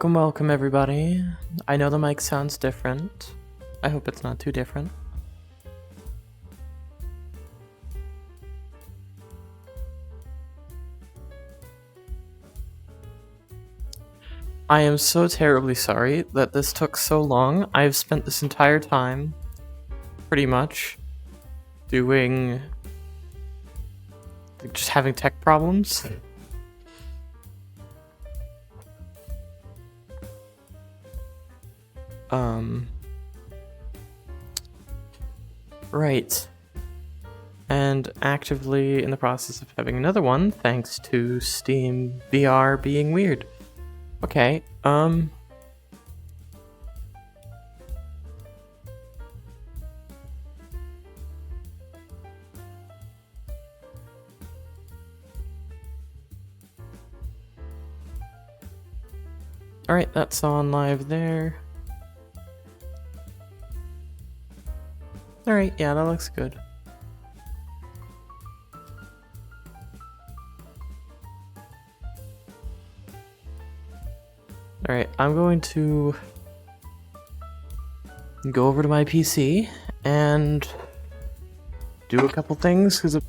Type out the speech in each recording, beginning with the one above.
Welcome, welcome everybody. I know the mic sounds different. I hope it's not too different. I am so terribly sorry that this took so long. I've spent this entire time, pretty much, just having tech problems. Right. And actively in the process of having another one, thanks to Steam VR being weird. Okay, Alright, that's on live there. Alright, yeah, that looks good. Alright, I'm going to go over to my PC and do a couple things, because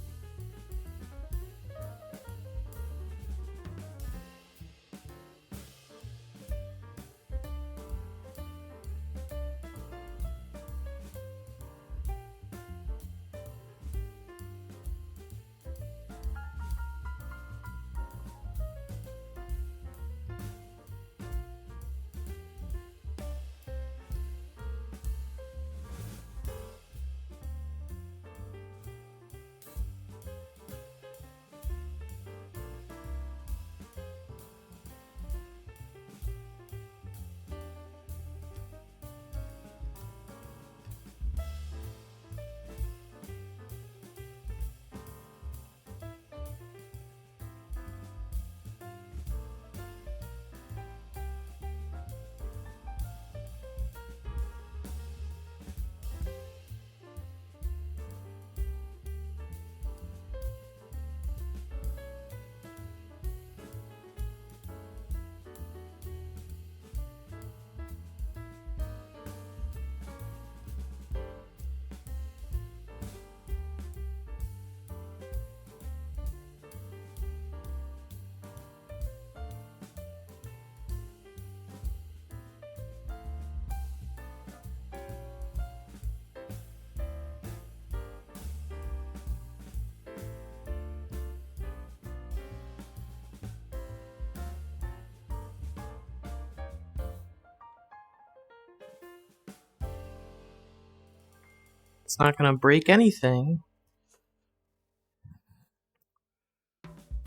it's not gonna break anything.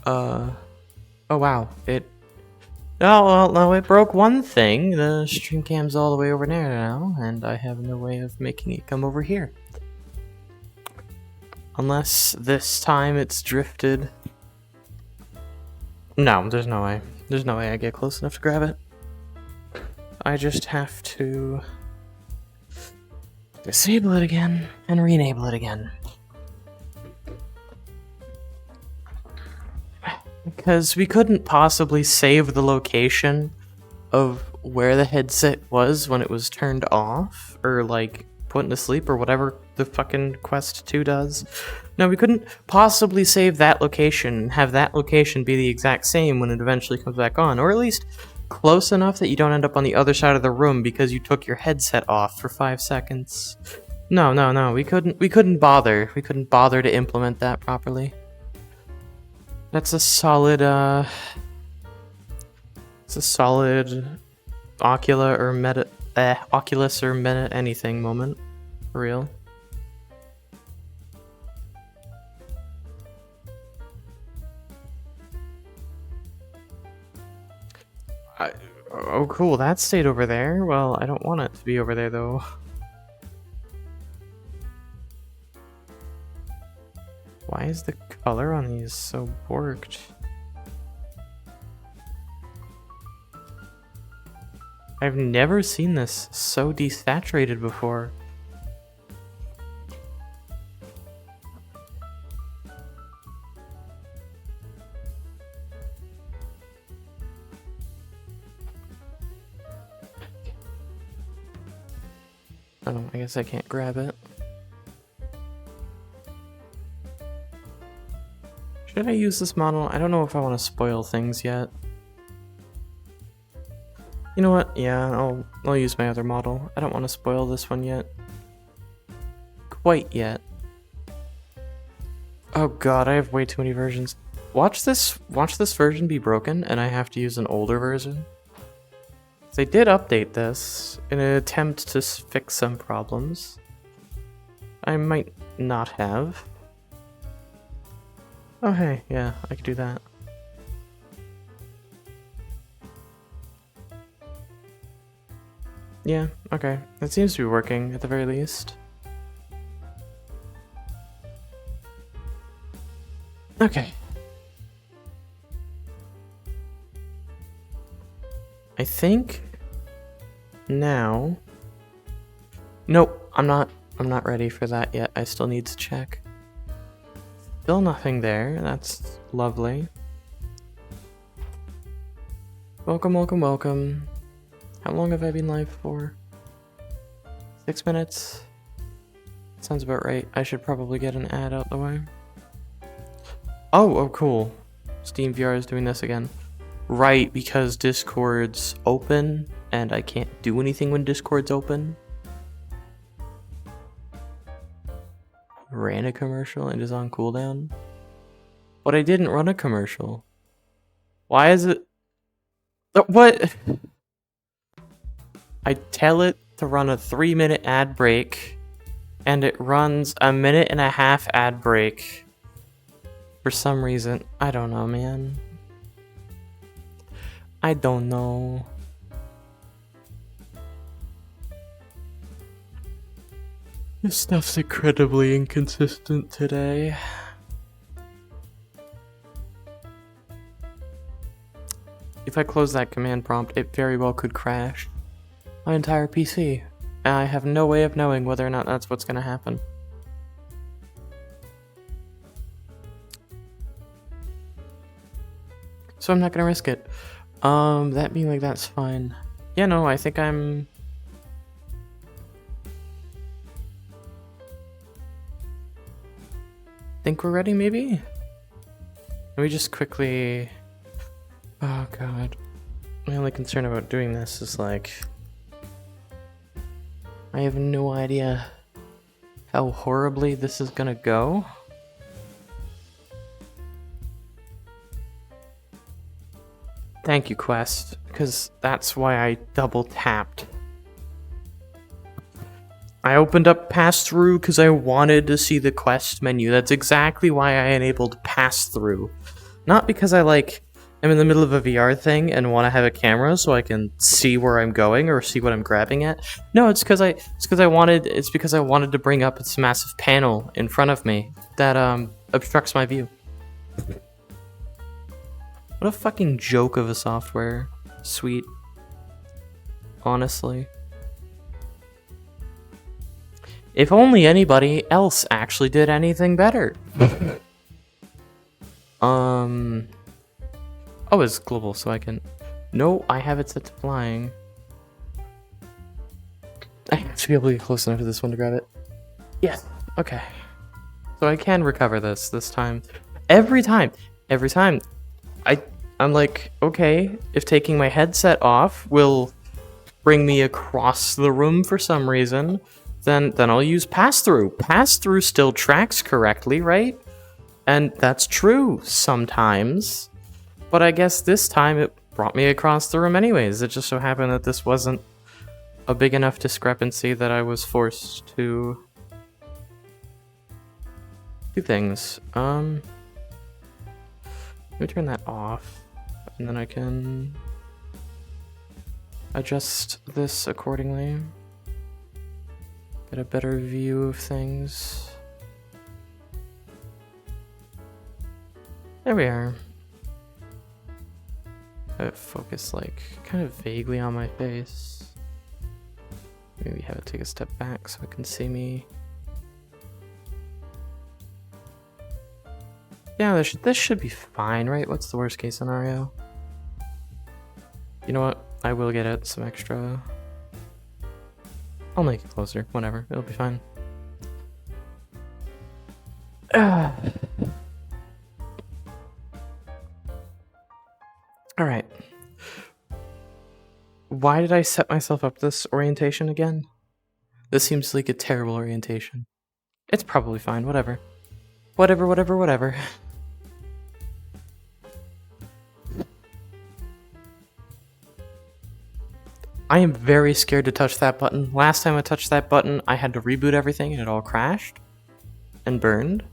Oh wow, no, it broke one thing. The stream cam's all the way over there now, and I have no way of making it come over here. Unless this time it's drifted. No, there's no way. There's no way I get close enough to grab it. I just have to disable it again and re-enable it again. Because we couldn't possibly save the location of where the headset was when it was turned off, or like put into sleep, or whatever the fucking Quest 2 does. No, we couldn't possibly save that location and have that location be the exact same when it eventually comes back on, or at least close enough that you don't end up on the other side of the room because you took your headset off for 5 seconds. No, we couldn't bother. We couldn't bother to implement that properly. That's a solid, it's a solid Oculus or Meta anything moment. For real. Oh cool, that stayed over there. Well, I don't want it to be over there though. Why is the color on these so borked? I've never seen this so desaturated before. Oh, I guess I can't grab it. Should I use this model? I don't know if I want to spoil things yet. You know what? Yeah, I'll use my other model. I don't want to spoil this one yet. Quite yet. Oh god, I have way too many versions. Watch this version be broken and I have to use an older version. They did update this in an attempt to fix some problems. I might not have. Oh hey, yeah, I could do that. Yeah, okay. It seems to be working at the very least. Okay. I think now. Nope, I'm not ready for that yet. I still need to check. Still nothing there. That's lovely. Welcome, welcome, welcome. How long have I been live for? 6 minutes? Sounds about right. I should probably get an ad out the way. Oh, cool. Steam VR is doing this again. Right, because Discord's open, and I can't do anything when Discord's open. Ran a commercial and is on cooldown. But I didn't run a commercial. Why is it... What? I tell it to run a 3-minute ad break, and it runs a 1.5-minute ad break. For some reason. I don't know, man. I don't know. This stuff's incredibly inconsistent today. If I close that command prompt, it very well could crash my entire PC. And I have no way of knowing whether or not that's what's gonna happen. So I'm not gonna risk it. That being like, that's fine. Yeah, no, I think I'm... think we're ready, maybe? Let me just quickly... Oh, God. My only concern about doing this is, like... I have no idea how horribly this is gonna go. Thank you, Quest, because that's why I double tapped. I opened up pass-through because I wanted to see the Quest menu. That's exactly why I enabled pass-through. Not because I, like, am in the middle of a VR thing and want to have a camera so I can see where I'm going or see what I'm grabbing at. No, it's because I wanted to bring up this massive panel in front of me that obstructs my view. What a fucking joke of a software suite. Honestly. If only anybody else actually did anything better. Oh, it's global, so I can... No, I have it set to flying. I have to be able to get close enough to this one to grab it. Yes. Okay. So I can recover this time. Every time. I'm like, okay, if taking my headset off will bring me across the room for some reason, then I'll use pass-through. Pass-through still tracks correctly, right? And that's true sometimes. But I guess this time it brought me across the room anyways. It just so happened that this wasn't a big enough discrepancy that I was forced to do things. Let me turn that off, and then I can adjust this accordingly. Get a better view of things. There we are. Have it focus like kind of vaguely on my face. Maybe have it take a step back so it can see me. Yeah, this should be fine, right? What's the worst case scenario? You know what? I will get it some extra I'll make it closer. Whatever. It'll be fine. Alright. Why did I set myself up this orientation again? This seems like a terrible orientation. It's probably fine. Whatever. Whatever. I am very scared to touch that button. Last time I touched that button, I had to reboot everything and it all crashed and burned.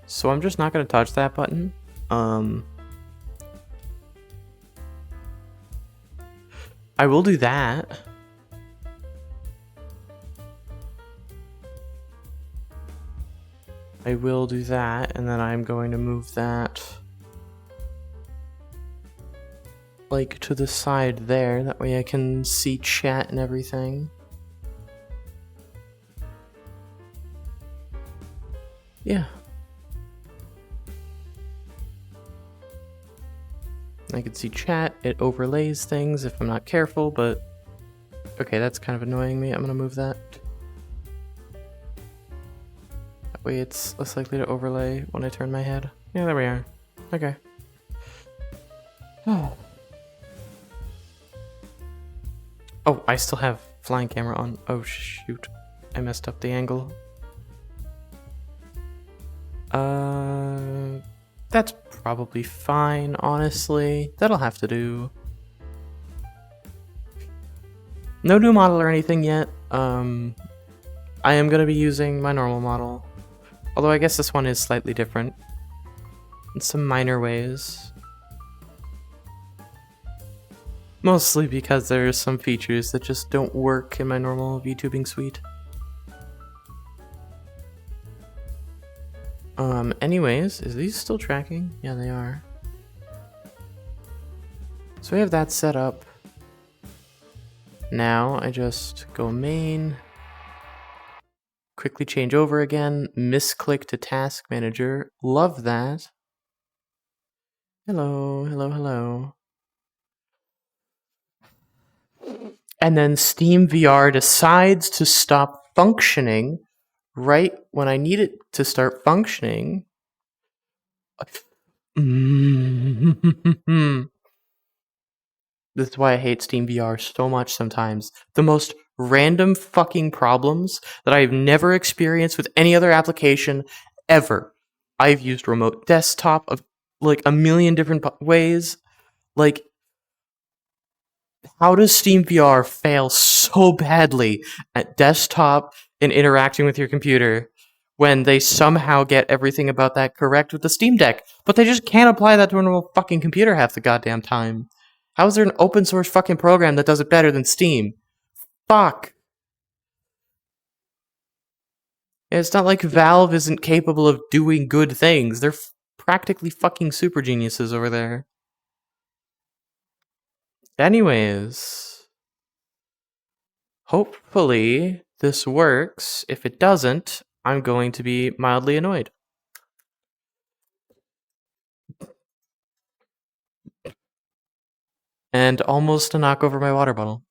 So I'm just not going to touch that button. I will do that. I will do that, and then I'm going to move that like to the side there. That way I can see chat and everything. Yeah. I can see chat. It overlays things if I'm not careful, but okay, that's kind of annoying me. I'm gonna move that. That way it's less likely to overlay when I turn my head. Yeah, there we are. Okay. Oh, I still have flying camera on. Oh shoot, I messed up the angle. That's probably fine, honestly. That'll have to do. No new model or anything yet. I am gonna be using my normal model. Although I guess this one is slightly different in some minor ways. Mostly because there are some features that just don't work in my normal VTubing suite. Anyways, is these still tracking? Yeah, they are. So we have that set up. Now I just go main, quickly change over again, misclick to task manager. Love that. Hello. And then Steam VR decides to stop functioning right when I need it to start functioning. This is why I hate Steam VR so much sometimes. The most random fucking problems that I've never experienced with any other application ever. I've used remote desktop of like a million different ways. Like, how does Steam VR fail so badly at desktop and interacting with your computer when they somehow get everything about that correct with the Steam Deck, but they just can't apply that to a normal fucking computer half the goddamn time? How is there an open source fucking program that does it better than Steam? Fuck. It's not like Valve isn't capable of doing good things. They're practically fucking super geniuses over there. Anyways, hopefully this works. If it doesn't, I'm going to be mildly annoyed. And almost to knock over my water bottle.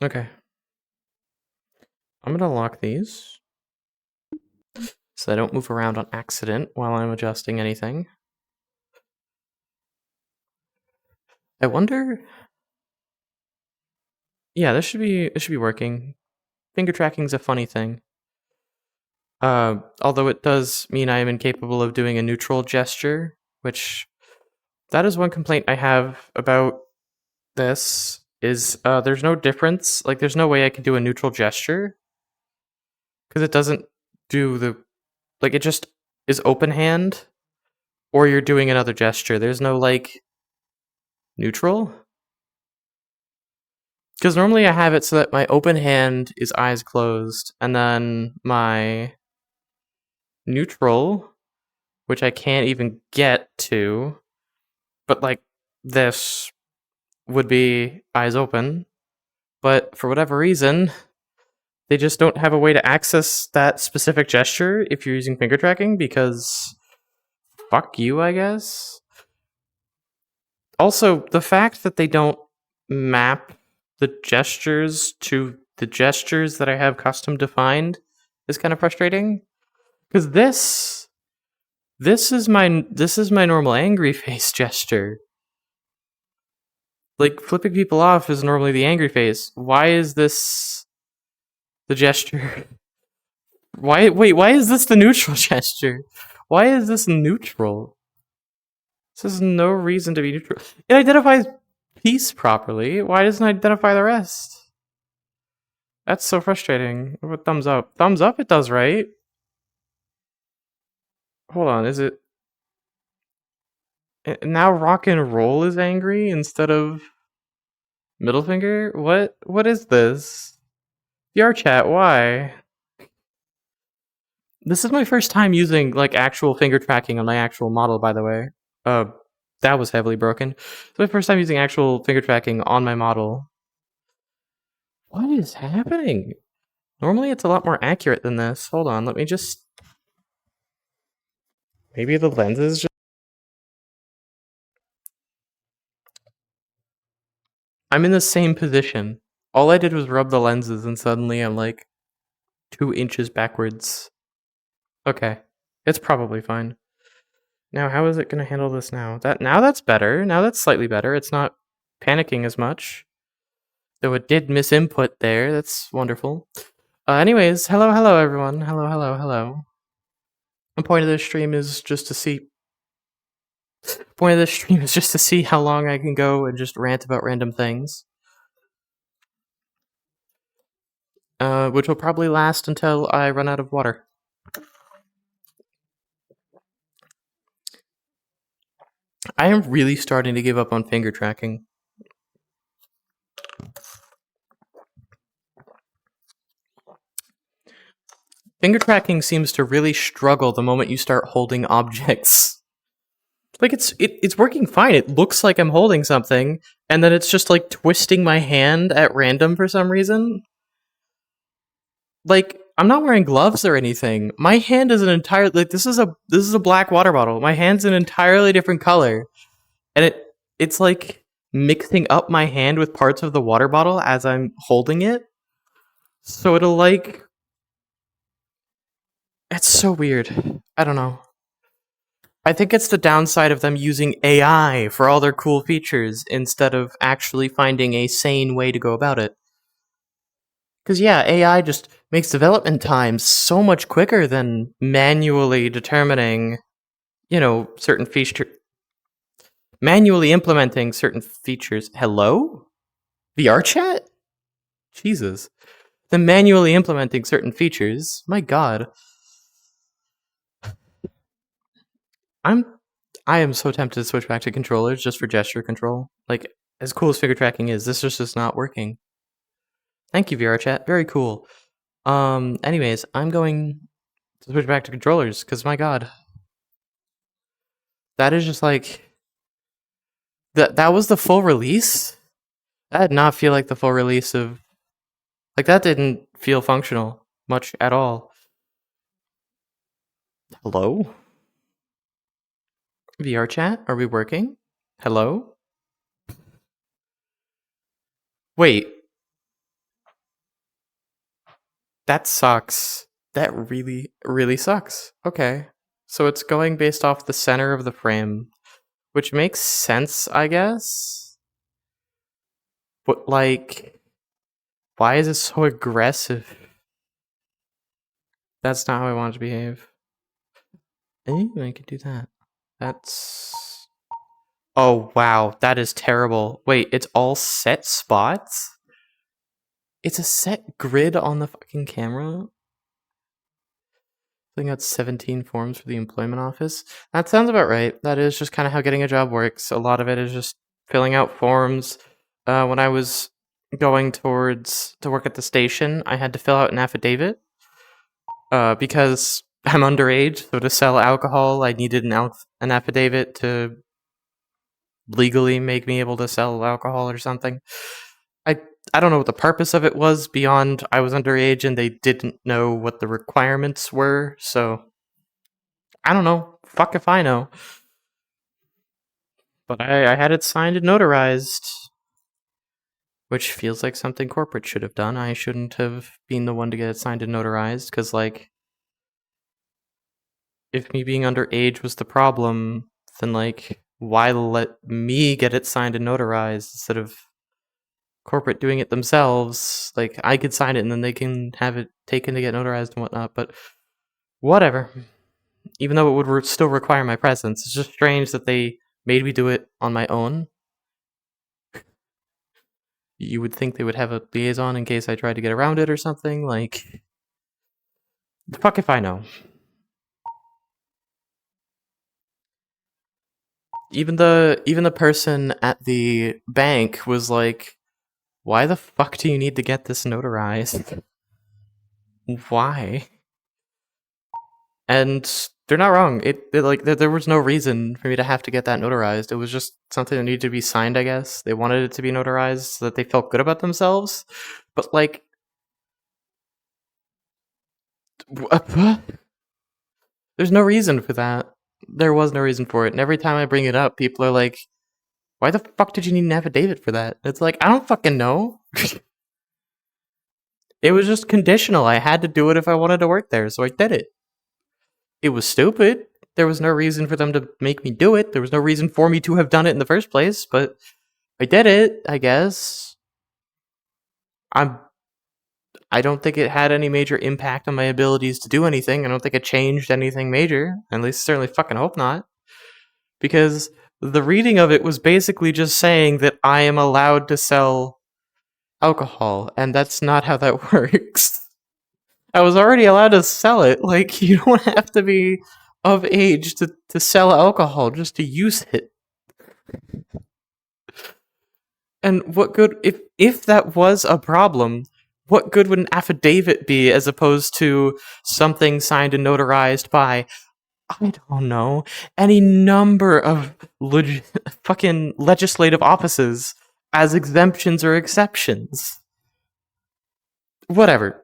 Okay. I'm gonna lock these so I don't move around on accident while I'm adjusting anything. I wonder. Yeah, this should be working. Finger tracking's a funny thing. Although it does mean I am incapable of doing a neutral gesture, which that is one complaint I have about this, is there's no difference. Like, there's no way I can do a neutral gesture, because it doesn't do the, like, it just is open hand, or you're doing another gesture. There's no, like, neutral. Because normally I have it so that my open hand is eyes closed, and then my neutral, which I can't even get to, but like this would be eyes open. But for whatever reason, they just don't have a way to access that specific gesture if you're using finger tracking, because fuck you, I guess. Also, the fact that they don't map the gestures to the gestures that I have custom defined is kind of frustrating. Because this is my normal angry face gesture. Like, flipping people off is normally the angry face. Why is this the gesture? Why is this the neutral gesture? Why is this neutral? This has no reason to be neutral. It identifies peace properly. Why doesn't it identify the rest? That's so frustrating. What about thumbs up? Thumbs up it does, right? Hold on, is it... Now rock and roll is angry instead of middle finger? What is this? VRchat, why? This is my first time using, like, actual finger tracking on my actual model, by the way. Uh, that was heavily broken. It's my first time using actual finger tracking on my model. What is happening? Normally it's a lot more accurate than this. Hold on, let me just... Maybe the lenses just... I'm in the same position. All I did was rub the lenses and suddenly I'm like 2 inches backwards. Okay, it's probably fine. Now, how is it going to handle this now? Now that's better. Now that's slightly better. It's not panicking as much. Though it did miss input there. That's wonderful. Anyways, hello everyone. Hello. The point of this stream is just to see... how long I can go and just rant about random things. Which will probably last until I run out of water. I am really starting to give up on finger tracking. Finger tracking seems to really struggle the moment you start holding objects. Like, it's working fine. It looks like I'm holding something, and then it's just like twisting my hand at random for some reason. Like, I'm not wearing gloves or anything. My hand is an entire... Like, this is a black water bottle. My hand's an entirely different color. And it's like mixing up my hand with parts of the water bottle as I'm holding it. So it'll like... It's so weird. I don't know. I think it's the downside of them using AI for all their cool features instead of actually finding a sane way to go about it. Because yeah, AI just makes development time so much quicker than manually determining, certain feature... Manually implementing certain features. Hello? VRchat? Jesus. Than manually implementing certain features. My god. I am so tempted to switch back to controllers just for gesture control. Like, as cool as finger tracking is, this is just not working. Thank you, VRchat. Very cool. Anyways, I'm going to switch back to controllers, because my god. That is just like... That was the full release? That did not feel like the full release of... Like, that didn't feel functional much at all. Hello? VRchat, are we working? Hello? Wait. That sucks. That really, really sucks. Okay. So it's going based off the center of the frame, which makes sense, I guess? But, like, why is it so aggressive? That's not how I want it to behave. I could do that. That's... Oh, wow. That is terrible. Wait, it's all set spots? It's a set grid on the fucking camera? Filling out 17 forms for the employment office. That sounds about right. That is just kind of how getting a job works. A lot of it is just filling out forms. When I was going to work at the station, I had to fill out an affidavit because I'm underage. So to sell alcohol, I needed an affidavit to legally make me able to sell alcohol or something. I don't know what the purpose of it was beyond I was underage and they didn't know what the requirements were, so I don't know. Fuck if I know. But I had it signed and notarized. which feels like something corporate should have done. I shouldn't have been the one to get it signed and notarized, because, like, if me being underage was the problem, then, like, why let me get it signed and notarized instead of corporate doing it themselves? Like, I could sign it and then they can have it taken to get notarized and whatnot, but whatever. Even though it would still require my presence, it's just strange that they made me do it on my own. You would think they would have a liaison in case I tried to get around it or something. Like, the fuck if I know. Even the person at the bank was like, "Why the fuck do you need to get this notarized? Why?" And they're not wrong. There was no reason for me to have to get that notarized. It was just something that needed to be signed, I guess. They wanted it to be notarized so that they felt good about themselves. But, like, what? There's no reason for that. There was no reason for it. And every time I bring it up, people are like, "Why the fuck did you need an affidavit for that?" It's like, I don't fucking know. It was just conditional. I had to do it if I wanted to work there, so I did it. It was stupid. There was no reason for them to make me do it. There was no reason for me to have done it in the first place, but I did it, I guess. I don't think it had any major impact on my abilities to do anything. I don't think it changed anything major. At least certainly fucking hope not. Because the reading of it was basically just saying that I am allowed to sell alcohol, and that's not how that works. I was already allowed to sell it. Like, you don't have to be of age to sell alcohol, just to use it. And what good, if that was a problem, what good would an affidavit be as opposed to something signed and notarized by, I don't know, any number of fucking legislative offices as exemptions or exceptions? Whatever.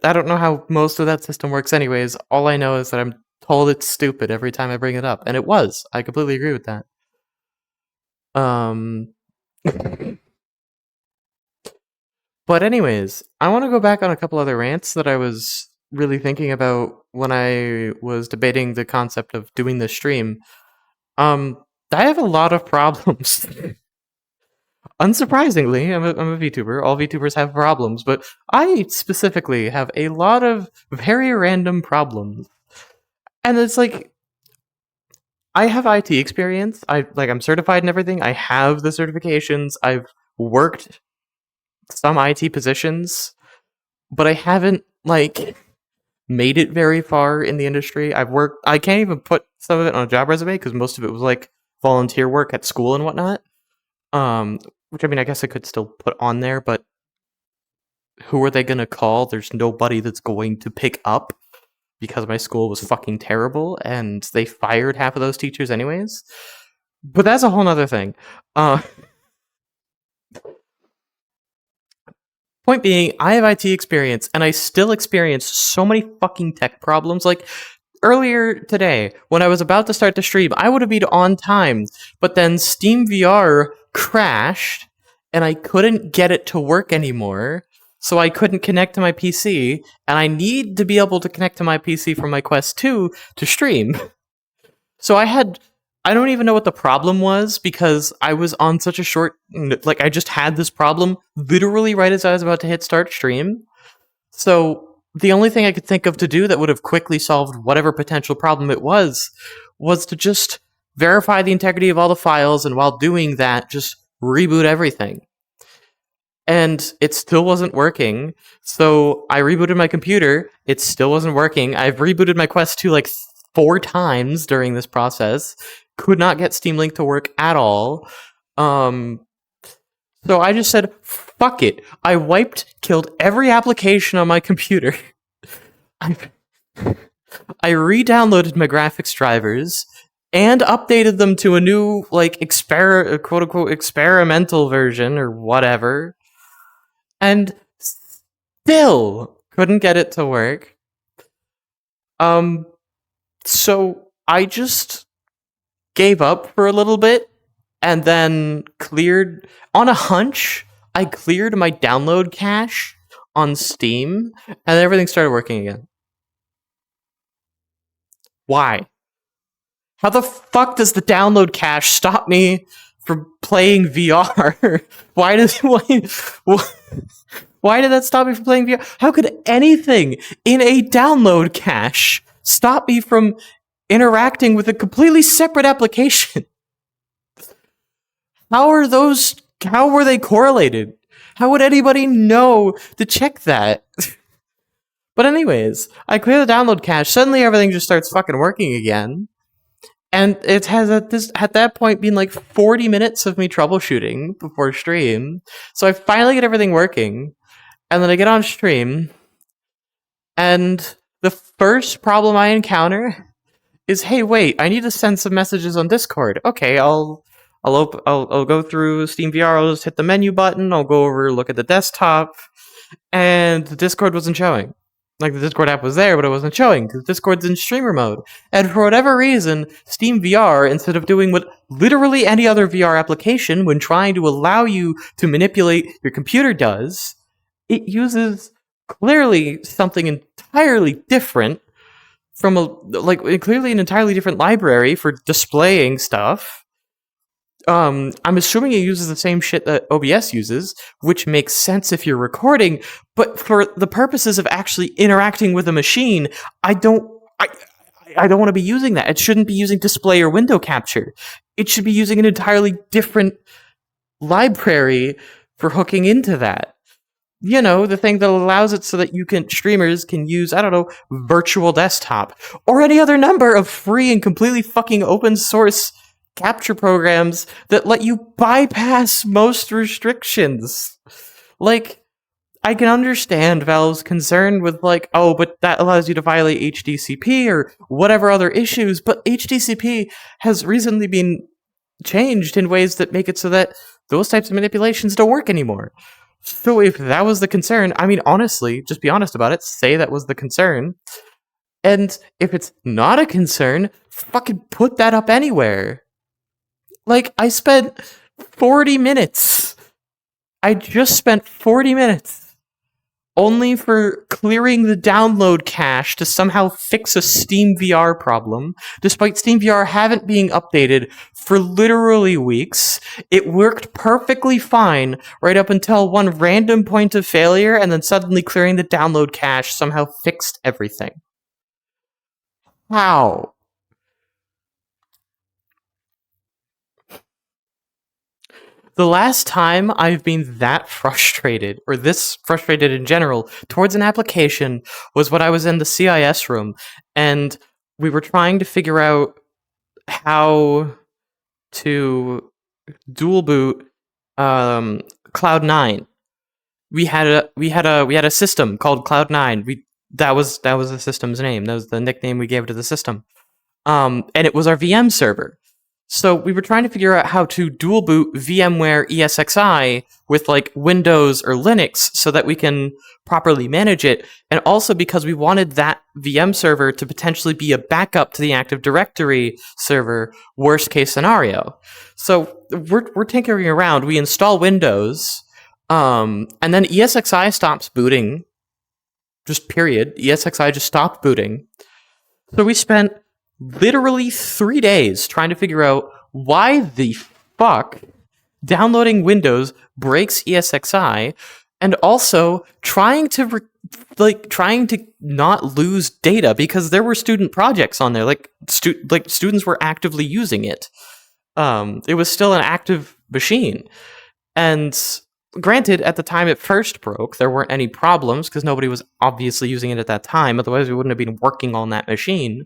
I don't know how most of that system works anyways. All I know is that I'm told it's stupid every time I bring it up. And it was. I completely agree with that. But anyways, I want to go back on a couple other rants that I was really thinking about when I was debating the concept of doing this stream. I have a lot of problems. Unsurprisingly, I'm a VTuber. All VTubers have problems, but I specifically have a lot of very random problems. And it's like, I have IT experience. I'm certified and everything. I have the certifications. I've worked some IT positions, but I haven't, like, made it very far in the industry. I can't even put some of it on a job resume because most of it was like volunteer work at school and whatnot. Which, I mean, I guess I could still put on there, but who are they gonna call? There's nobody that's going to pick up because my school was fucking terrible and they fired half of those teachers anyways. But that's a whole nother thing. Point being, I have IT experience and I still experience so many fucking tech problems. Like, earlier today, when I was about to start the stream, I would have been on time, but then Steam VR crashed and I couldn't get it to work anymore. So I couldn't connect to my PC, and I need to be able to connect to my PC from my Quest 2 to stream. So I don't even know what the problem was because I was on such a short, like, I just had this problem literally right as I was about to hit start stream. So the only thing I could think of to do that would have quickly solved whatever potential problem it was to just verify the integrity of all the files, and while doing that, just reboot everything. And it still wasn't working, so I rebooted my computer. It still wasn't working. I've rebooted my Quest 2 like 4 times during this process. Could not get Steam Link to work at all. So I just said, fuck it. I killed every application on my computer. I re-downloaded my graphics drivers and updated them to a new, like, quote-unquote experimental version or whatever, and still couldn't get it to work. So I just gave up for a little bit and then cleared on a hunch. I cleared my download cache on Steam, and then everything started working again. Why? How the fuck does the download cache stop me from playing VR? Why did that stop me from playing VR? How could anything in a download cache stop me from interacting with a completely separate application? How were they correlated? How would anybody know to check that? But anyways, I clear the download cache, suddenly everything just starts fucking working again. And it has at that point been like 40 minutes of me troubleshooting before stream. So I finally get everything working, and then I get on stream, and the first problem I encounter is, hey, wait, I need to send some messages on Discord. Okay, I'll go through Steam VR. I'll just hit the menu button. I'll go over, look at the desktop, and the Discord wasn't showing. Like, the Discord app was there, but it wasn't showing because Discord's in streamer mode. And for whatever reason, Steam VR, instead of doing what literally any other VR application when trying to allow you to manipulate your computer does, it uses clearly something entirely different from clearly an entirely different library for displaying stuff. I'm assuming it uses the same shit that OBS uses, which makes sense if you're recording, but for the purposes of actually interacting with a machine, I don't want to be using that. It shouldn't be using display or window capture. It should be using an entirely different library for hooking into that. You know, the thing that allows it so that streamers can use, I don't know, virtual desktop, or any other number of free and completely fucking open source capture programs that let you bypass most restrictions. Like, I can understand Valve's concern with but that allows you to violate HDCP or whatever other issues, but HDCP has recently been changed in ways that make it so that those types of manipulations don't work anymore. So if that was the concern, I mean, honestly, just be honest about it, say that was the concern. And if it's not a concern, fucking put that up anywhere. Like, I spent 40 minutes. I just spent 40 minutes only for clearing the download cache to somehow fix a Steam VR problem, despite Steam VR haven't being updated for literally weeks. It worked perfectly fine right up until one random point of failure, and then suddenly clearing the download cache somehow fixed everything. How? The last time I've been that frustrated, or this frustrated in general, towards an application was when I was in the CIS room, and we were trying to figure out how to dual boot Cloud9. We had a system called Cloud9. That was the system's name. That was the nickname we gave to the system. And it was our VM server. So we were trying to figure out how to dual boot VMware ESXi with Windows or Linux so that we can properly manage it. And also because we wanted that VM server to potentially be a backup to the Active Directory server, worst case scenario. So we're tinkering around. We install Windows, and then ESXi stops booting. Just period. ESXi just stopped booting. So we spent literally 3 days trying to figure out why the fuck downloading Windows breaks ESXi, and also trying to not lose data because there were student projects on there. Students were actively using it. It was still an active machine, and granted, at the time it first broke, there weren't any problems because nobody was obviously using it at that time. Otherwise, we wouldn't have been working on that machine.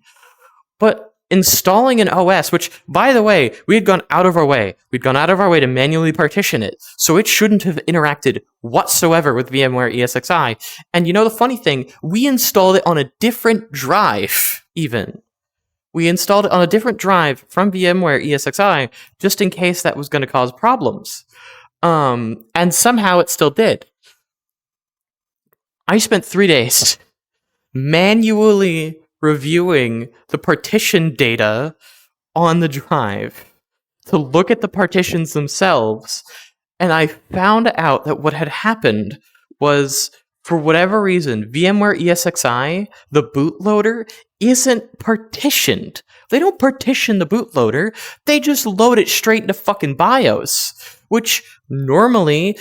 But installing an OS, which, by the way, we had gone out of our way. We'd gone out of our way to manually partition it, so it shouldn't have interacted whatsoever with VMware ESXi. And you know the funny thing? We installed it on a different drive, even. We installed it on a different drive from VMware ESXi, just in case that was going to cause problems. And somehow it still did. I spent 3 days manually reviewing the partition data on the drive to look at the partitions themselves And I found out that what had happened was, for whatever reason, VMware ESXi, the bootloader, isn't partitioned. They don't partition the bootloader, they just load it straight into fucking BIOS, which normally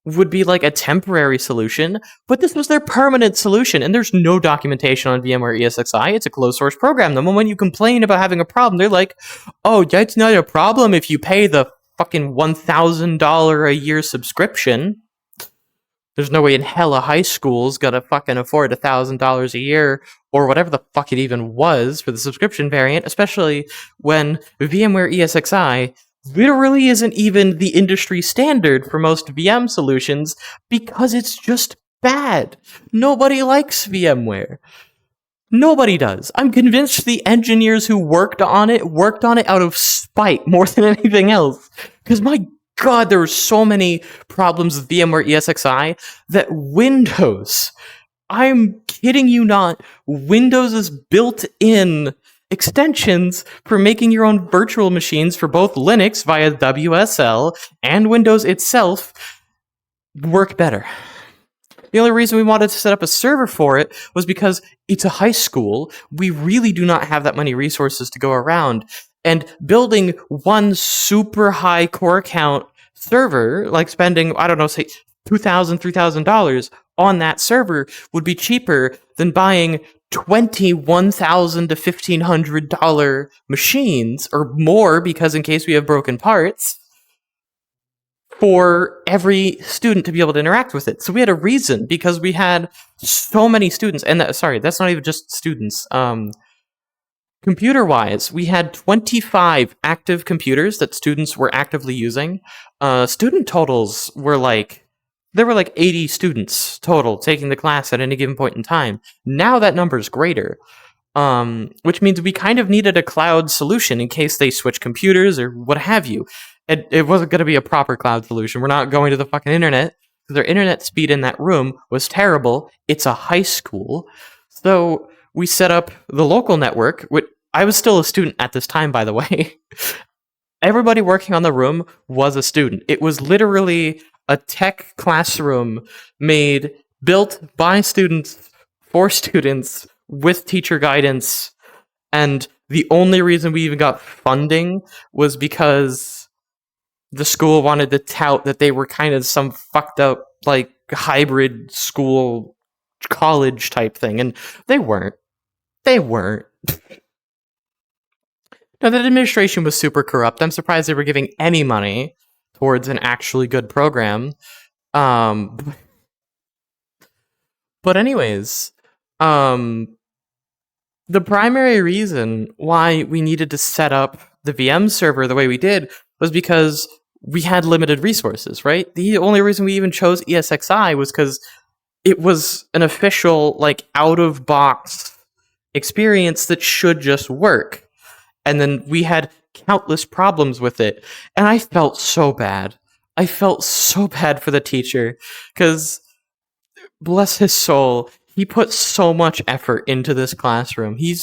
would be like a temporary solution, but this was their permanent solution, and there's no documentation on VMware ESXi. It's a closed source program. The moment you complain about having a problem, they're like, oh, that's not a problem if you pay the fucking $1,000 a year subscription. There's no way in hell a high school's gonna fucking afford $1,000 a year, or whatever the fuck it even was for the subscription variant, especially when VMware ESXi literally isn't even the industry standard for most VM solutions because it's just bad. Nobody likes VMware. Nobody does. I'm convinced the engineers who worked on it out of spite more than anything else. Because my god, there were so many problems with VMware ESXi that Windows, I'm kidding you not, Windows' built-in extensions for making your own virtual machines for both Linux via WSL and Windows itself work better. The only reason we wanted to set up a server for it was because it's a high school. We really do not have that many resources to go around. And building one super high core count server, like spending, I don't know, say $2,000, $3,000 on that server would be cheaper than buying $21,000 to $1,500 machines, or more, because in case we have broken parts, for every student to be able to interact with it. So we had a reason, because we had so many students, and that's not even just students. Computer-wise, we had 25 active computers that students were actively using. Student totals were there were 80 students total taking the class at any given point in time. Now that number is greater, which means we kind of needed a cloud solution in case they switch computers or what have you. It wasn't going to be a proper cloud solution. We're not going to the fucking internet. Their internet speed in that room was terrible. It's a high school. So we set up the local network, which I was still a student at this time, by the way. Everybody working on the room was a student. It was literally a tech classroom built by students, for students, with teacher guidance. And the only reason we even got funding was because the school wanted to tout that they were kind of some fucked up, hybrid school, college type thing. And they weren't. They weren't. No, the administration was super corrupt. I'm surprised they were giving any money towards an actually good program. But anyways, the primary reason why we needed to set up the VM server the way we did was because we had limited resources, right? The only reason we even chose ESXi was because it was an official, out-of-box experience that should just work. And then we had countless problems with it. And I felt so bad. I felt so bad for the teacher, because, bless his soul, he put so much effort into this classroom. He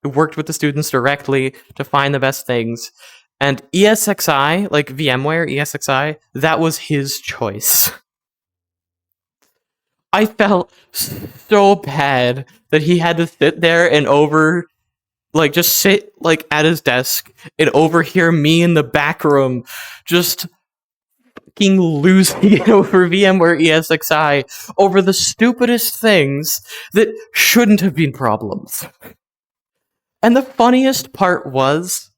worked with the students directly to find the best things. And ESXi, like VMware ESXi, that was his choice. I felt so bad that he had to sit there and just sit at his desk and overhear me in the back room just fucking losing it over VMware ESXi over the stupidest things that shouldn't have been problems. And the funniest part was,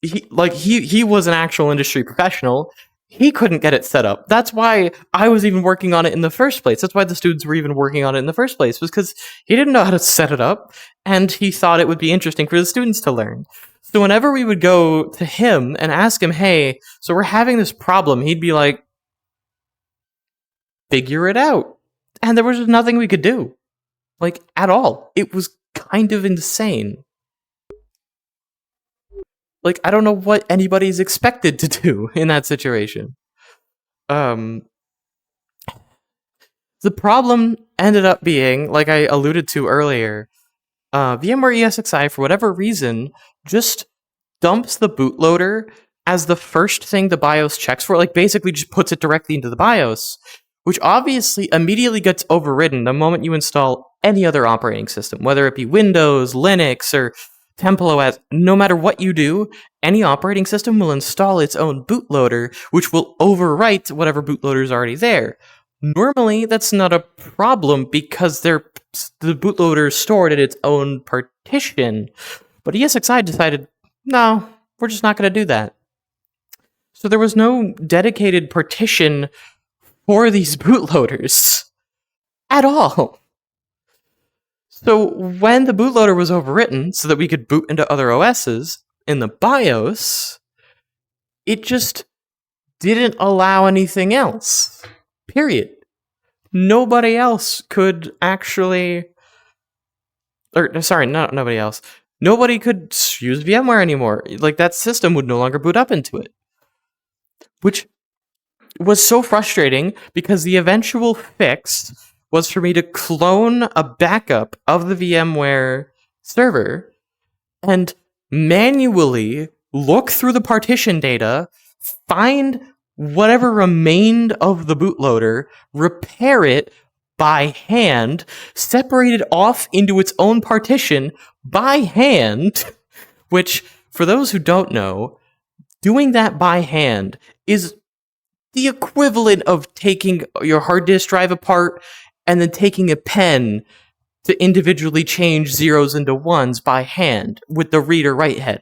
he was an actual industry professional. He couldn't get it set up. That's why I was even working on it in the first place. That's why the students were even working on it in the first place, was because he didn't know how to set it up, and he thought it would be interesting for the students to learn. So whenever we would go to him and ask him, hey, so we're having this problem, he'd be like, figure it out. And there was just nothing we could do. At all. It was kind of insane. I don't know what anybody's expected to do in that situation. The problem ended up being, like I alluded to earlier, VMware ESXi, for whatever reason, just dumps the bootloader as the first thing the BIOS checks for, like basically just puts it directly into the BIOS, which obviously immediately gets overridden the moment you install any other operating system, whether it be Windows, Linux, or Temple OS. No matter what you do, any operating system will install its own bootloader, which will overwrite whatever bootloader is already there. Normally, that's not a problem because the bootloader is stored in its own partition. But ESXi decided, no, we're just not going to do that. So there was no dedicated partition for these bootloaders at all. So when the bootloader was overwritten so that we could boot into other OSs in the BIOS, it just didn't allow anything else. Period. Nobody else could actually... nobody else. Nobody could use VMware anymore. Like, that system would no longer boot up into it. Which was so frustrating because the eventual fix was for me to clone a backup of the VMware server and manually look through the partition data, find whatever remained of the bootloader, repair it by hand, separate it off into its own partition by hand, which, for those who don't know, doing that by hand is the equivalent of taking your hard disk drive apart and then taking a pen to individually change zeros into ones by hand with the read or write head.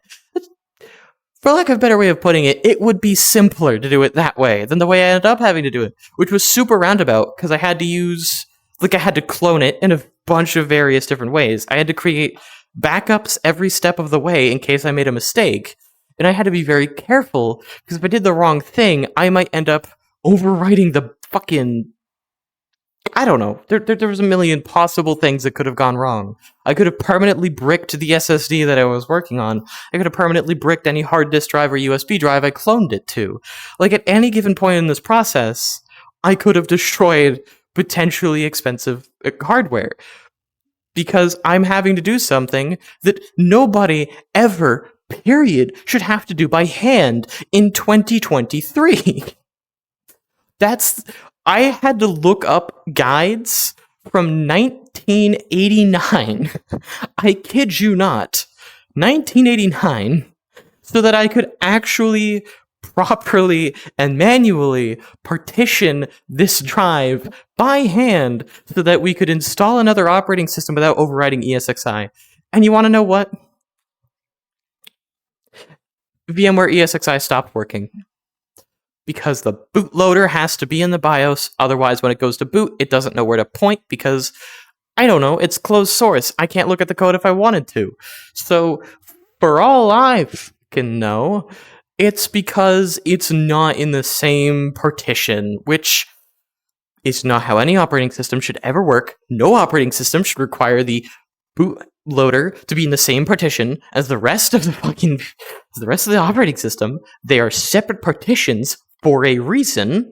For lack of a better way of putting it, it would be simpler to do it that way than the way I ended up having to do it, which was super roundabout because I had to clone it in a bunch of various different ways. I had to create backups every step of the way in case I made a mistake. And I had to be very careful, because if I did the wrong thing, I might end up overwriting the fucking... I don't know. There was a million possible things that could have gone wrong. I could have permanently bricked the SSD that I was working on. I could have permanently bricked any hard disk drive or USB drive I cloned it to. Like, at any given point in this process, I could have destroyed potentially expensive hardware. Because I'm having to do something that nobody ever... period, should have to do by hand in 2023. I had to look up guides from 1989. I kid you not. 1989, so that I could actually properly and manually partition this drive by hand so that we could install another operating system without overriding ESXi. And you want to know what? VMware ESXi stopped working because the bootloader has to be in the BIOS. Otherwise, when it goes to boot, it doesn't know where to point because, I don't know, it's closed source. I can't look at the code if I wanted to. So, for all I can know, it's because it's not in the same partition, which is not how any operating system should ever work. No operating system should require the bootloader to be in the same partition as the rest of the operating system. They are separate partitions for a reason.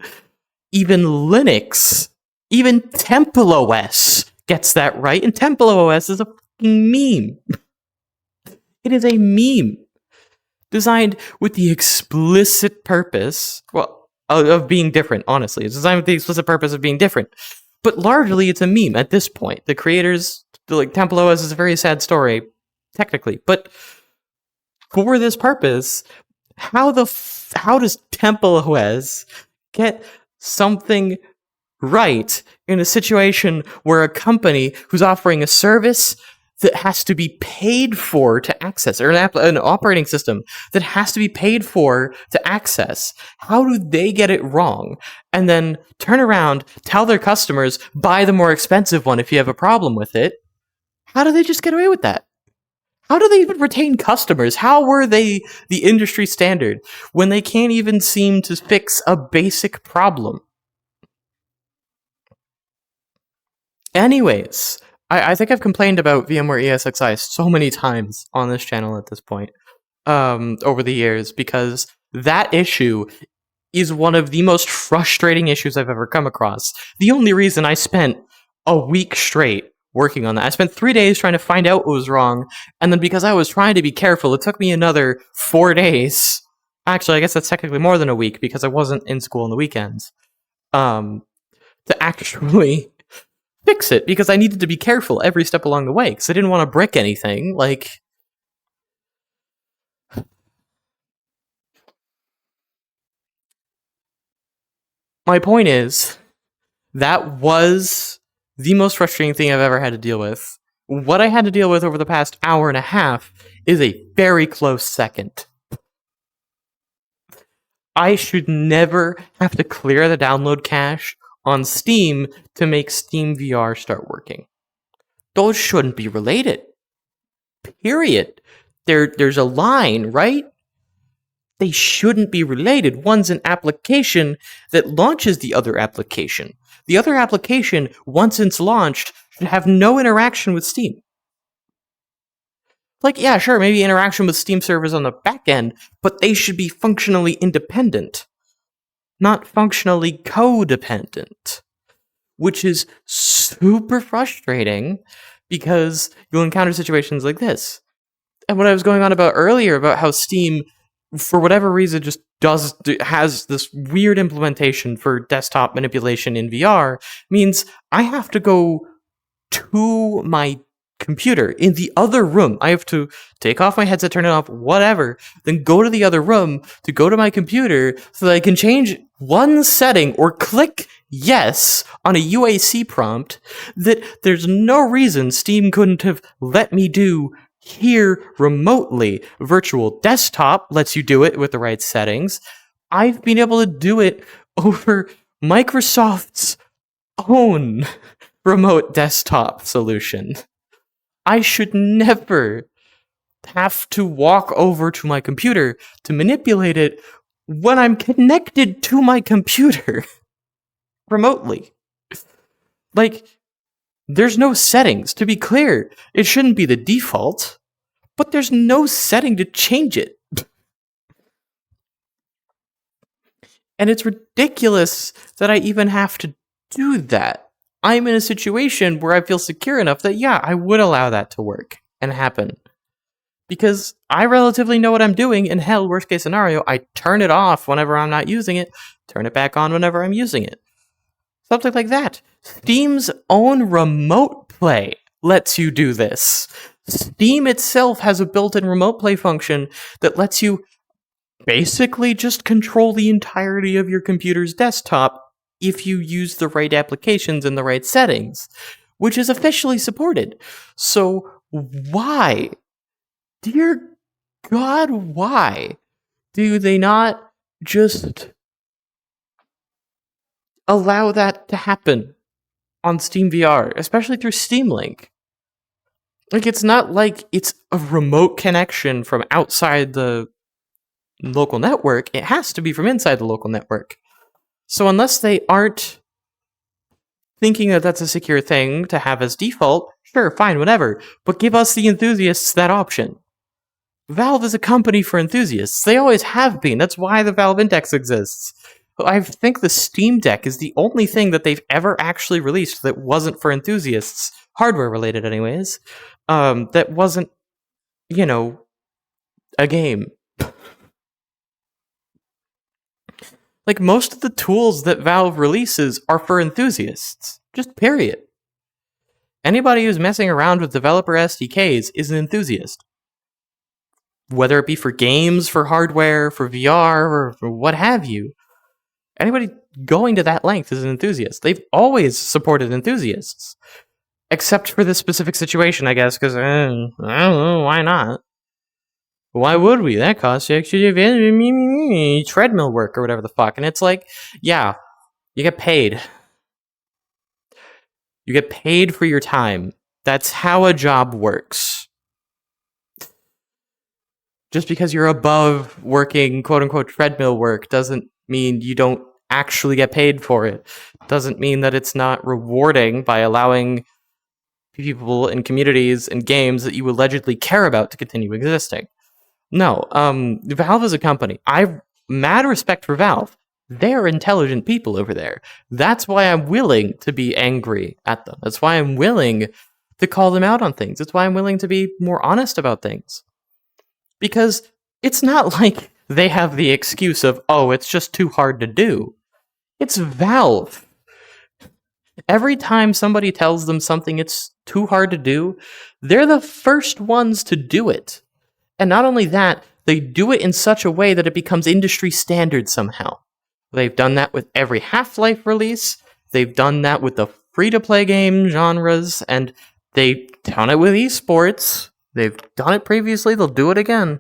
Even Linux, even Temple OS gets that right, and Temple OS is a fucking meme. It is a meme designed with the explicit purpose, of being different, honestly. It's designed with the explicit purpose of being different. But largely, it's a meme at this point. The creators... Temple OS is a very sad story, technically, but for this purpose, how does Temple OS get something right in a situation where a company who's offering a service that has to be paid for to access, or an operating system that has to be paid for to access, how do they get it wrong? And then turn around, tell their customers, buy the more expensive one if you have a problem with it. How do they just get away with that? How do they even retain customers? How were they the industry standard when they can't even seem to fix a basic problem? Anyways, I think I've complained about VMware ESXi so many times on this channel at this point over the years, because that issue is one of the most frustrating issues I've ever come across. The only reason I spent a week straight working on that. I spent 3 days trying to find out what was wrong, and then because I was trying to be careful, it took me another 4 days Actually, I guess that's technically more than a week because I wasn't in school on the weekends. Um, to actually fix it because I needed to be careful every step along the way because I didn't want to break anything. Like, my point is, that was the most frustrating thing I've ever had to deal with. What I had to deal with over the past hour and a half is a very close second. I should never have to clear the download cache on Steam to make Steam VR start working. Those shouldn't be related. Period. There's a line, right? They shouldn't be related. One's an application that launches the other application. The other application, once it's launched, should have no interaction with Steam. Like, yeah, sure, maybe interaction with Steam servers on the back end, but they should be functionally independent, not functionally codependent, which is super frustrating because you'll encounter situations like this. And what I was going on about earlier about how Steam, for whatever reason, just has this weird implementation for desktop manipulation in VR, means I have to go to my computer in the other room. I have to take off my headset, turn it off, whatever, then go to the other room to go to my computer so that I can change one setting or click yes on a UAC prompt that there's no reason Steam couldn't have let me do here remotely. Virtual desktop lets you do it with the right settings. I've been able to do it over Microsoft's own remote desktop solution. I should never have to walk over to my computer to manipulate it when I'm connected to my computer remotely. Like, there's no settings. To be clear, it shouldn't be the default, but there's no setting to change it. And it's ridiculous that I even have to do that. I'm in a situation where I feel secure enough that, yeah, I would allow that to work and happen. Because I relatively know what I'm doing, and hell, worst case scenario, I turn it off whenever I'm not using it, turn it back on whenever I'm using it. Something like that. Steam's own remote play lets you do this. Steam itself has a built-in remote play function that lets you basically just control the entirety of your computer's desktop if you use the right applications and the right settings, which is officially supported. So why, dear God, why do they not just allow that to happen on Steam VR, especially through Steam Link? Like, it's not like it's a remote connection from outside the local network. It has to be from inside the local network. So unless they aren't thinking that that's a secure thing to have as default, sure, fine, whatever. But give us, the enthusiasts, that option. Valve is a company for enthusiasts. They always have been. That's why the Valve Index exists. I think the Steam Deck is the only thing that they've ever actually released that wasn't for enthusiasts, hardware related anyways, that wasn't, a game. Like, most of the tools that Valve releases are for enthusiasts. Just period. Anybody who's messing around with developer SDKs is an enthusiast. Whether it be for games, for hardware, for VR, or for what have you. Anybody going to that length is an enthusiast. They've always supported enthusiasts. Except for this specific situation, I guess, because, I don't know, why not? Why would we? That costs you extra treadmill work or whatever the fuck. And it's like, yeah, you get paid. You get paid for your time. That's how a job works. Just because you're above working quote-unquote treadmill work doesn't mean you don't actually get paid for it. Doesn't mean that it's not rewarding by allowing people in communities and games that you allegedly care about to continue existing. No, Valve is a company. I've mad respect for Valve. They're intelligent people over there. That's why I'm willing to be angry at them. That's why I'm willing to call them out on things. That's why I'm willing to be more honest about things. Because it's not like they have the excuse of, oh, it's just too hard to do. It's Valve. Every time somebody tells them something it's too hard to do, they're the first ones to do it. And not only that, they do it in such a way that it becomes industry standard somehow. They've done that with every Half-Life release, they've done that with the free-to-play game genres, and they've done it with esports. They've done it previously, they'll do it again.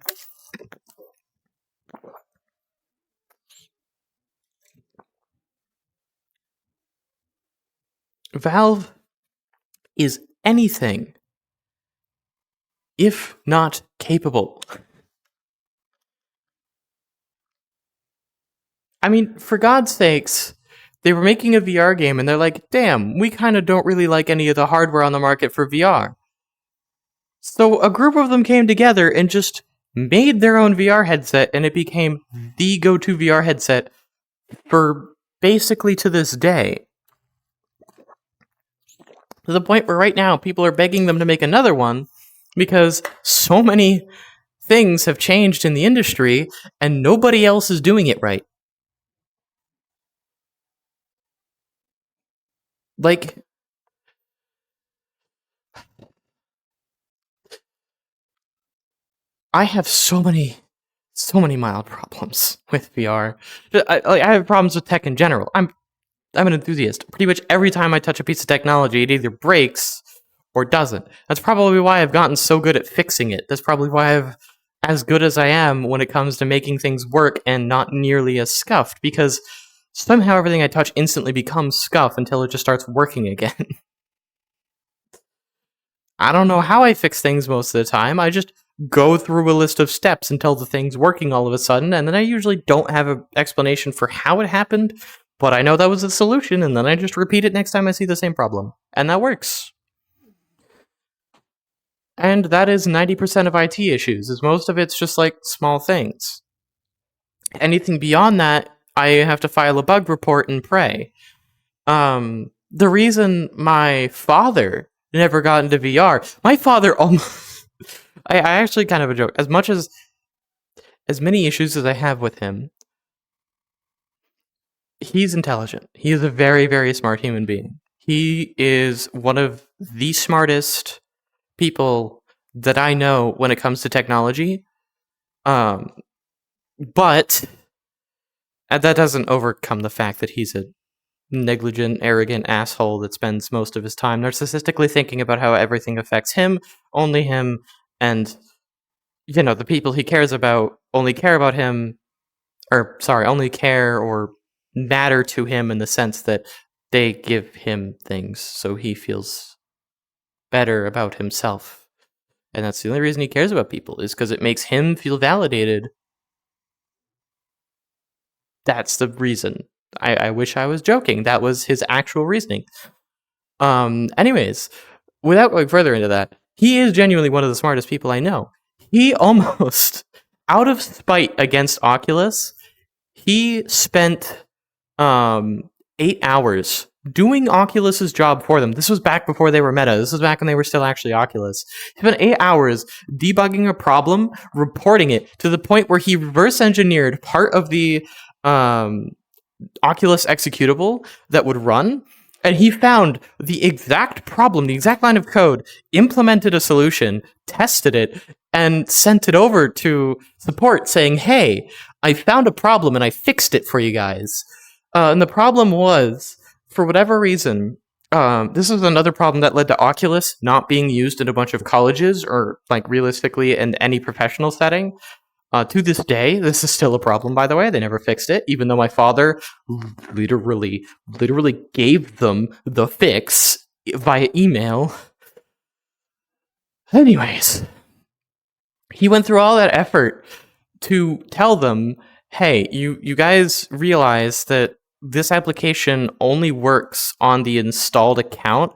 Valve is anything if not capable. I mean, for God's sakes, they were making a VR game and they're like, damn, we kind of don't really like any of the hardware on the market for VR. So a group of them came together and just made their own VR headset, and it became the go-to VR headset for basically to this day. To the point where right now people are begging them to make another one because so many things have changed in the industry and nobody else is doing it right. Like, I have so many mild problems with VR. I have problems with tech in general. I'm an enthusiast. Pretty much every time I touch a piece of technology, it either breaks or doesn't. That's probably why I've gotten so good at fixing it. That's probably why I've as good as I am when it comes to making things work and not nearly as scuffed, because somehow everything I touch instantly becomes scuff until it just starts working again. I don't know how I fix things most of the time. I just go through a list of steps until the thing's working all of a sudden, and then I usually don't have an explanation for how it happened, but I know that was the solution, and then I just repeat it next time I see the same problem. And that works. And that is 90% of IT issues, is most of it's just like small things. Anything beyond that, I have to file a bug report and pray. The reason my father never got into VR, my father almost... I actually kind of a joke. As much as many issues as I have with him, he's intelligent. He is a very, very smart human being. He is one of the smartest people that I know when it comes to technology. But that doesn't overcome the fact that he's a negligent, arrogant asshole that spends most of his time narcissistically thinking about how everything affects him, only him, and, you know, the people he cares about only care about him, only care or matter to him in the sense that they give him things so he feels better about himself. And that's the only reason he cares about people, is because it makes him feel validated. That's the reason. I wish I was joking. That was his actual reasoning. Anyways, without going further into that, he is genuinely one of the smartest people I know. He almost, out of spite against Oculus, he spent 8 hours doing Oculus's job for them. This was back before they were Meta. This was back when they were still actually Oculus. He spent 8 hours debugging a problem, reporting it, to the point where he reverse engineered part of the Oculus executable that would run, and he found the exact problem, the exact line of code, implemented a solution, tested it, and sent it over to support saying, hey, I found a problem and I fixed it for you guys. And the problem was, for whatever reason, this is another problem that led to Oculus not being used in a bunch of colleges or, like, realistically in any professional setting. To this day, this is still a problem, by the way. They never fixed it, even though my father literally gave them the fix via email. Anyways, he went through all that effort to tell them, hey, you guys realize that this application only works on the installed account.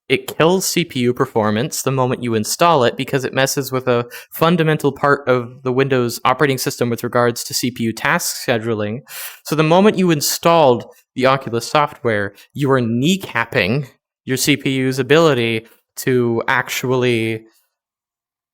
It kills CPU performance the moment you install it because it messes with a fundamental part of the Windows operating system with regards to CPU task scheduling. So the moment you installed the Oculus software, you are kneecapping your CPU's ability to actually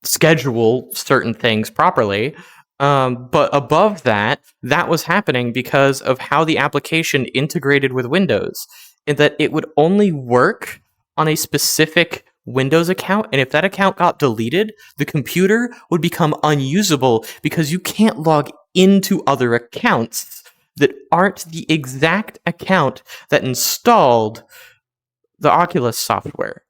schedule certain things properly. But above that, that was happening because of how the application integrated with Windows, in that it would only work on a specific Windows account, and if that account got deleted, the computer would become unusable because you can't log into other accounts that aren't the exact account that installed the Oculus software,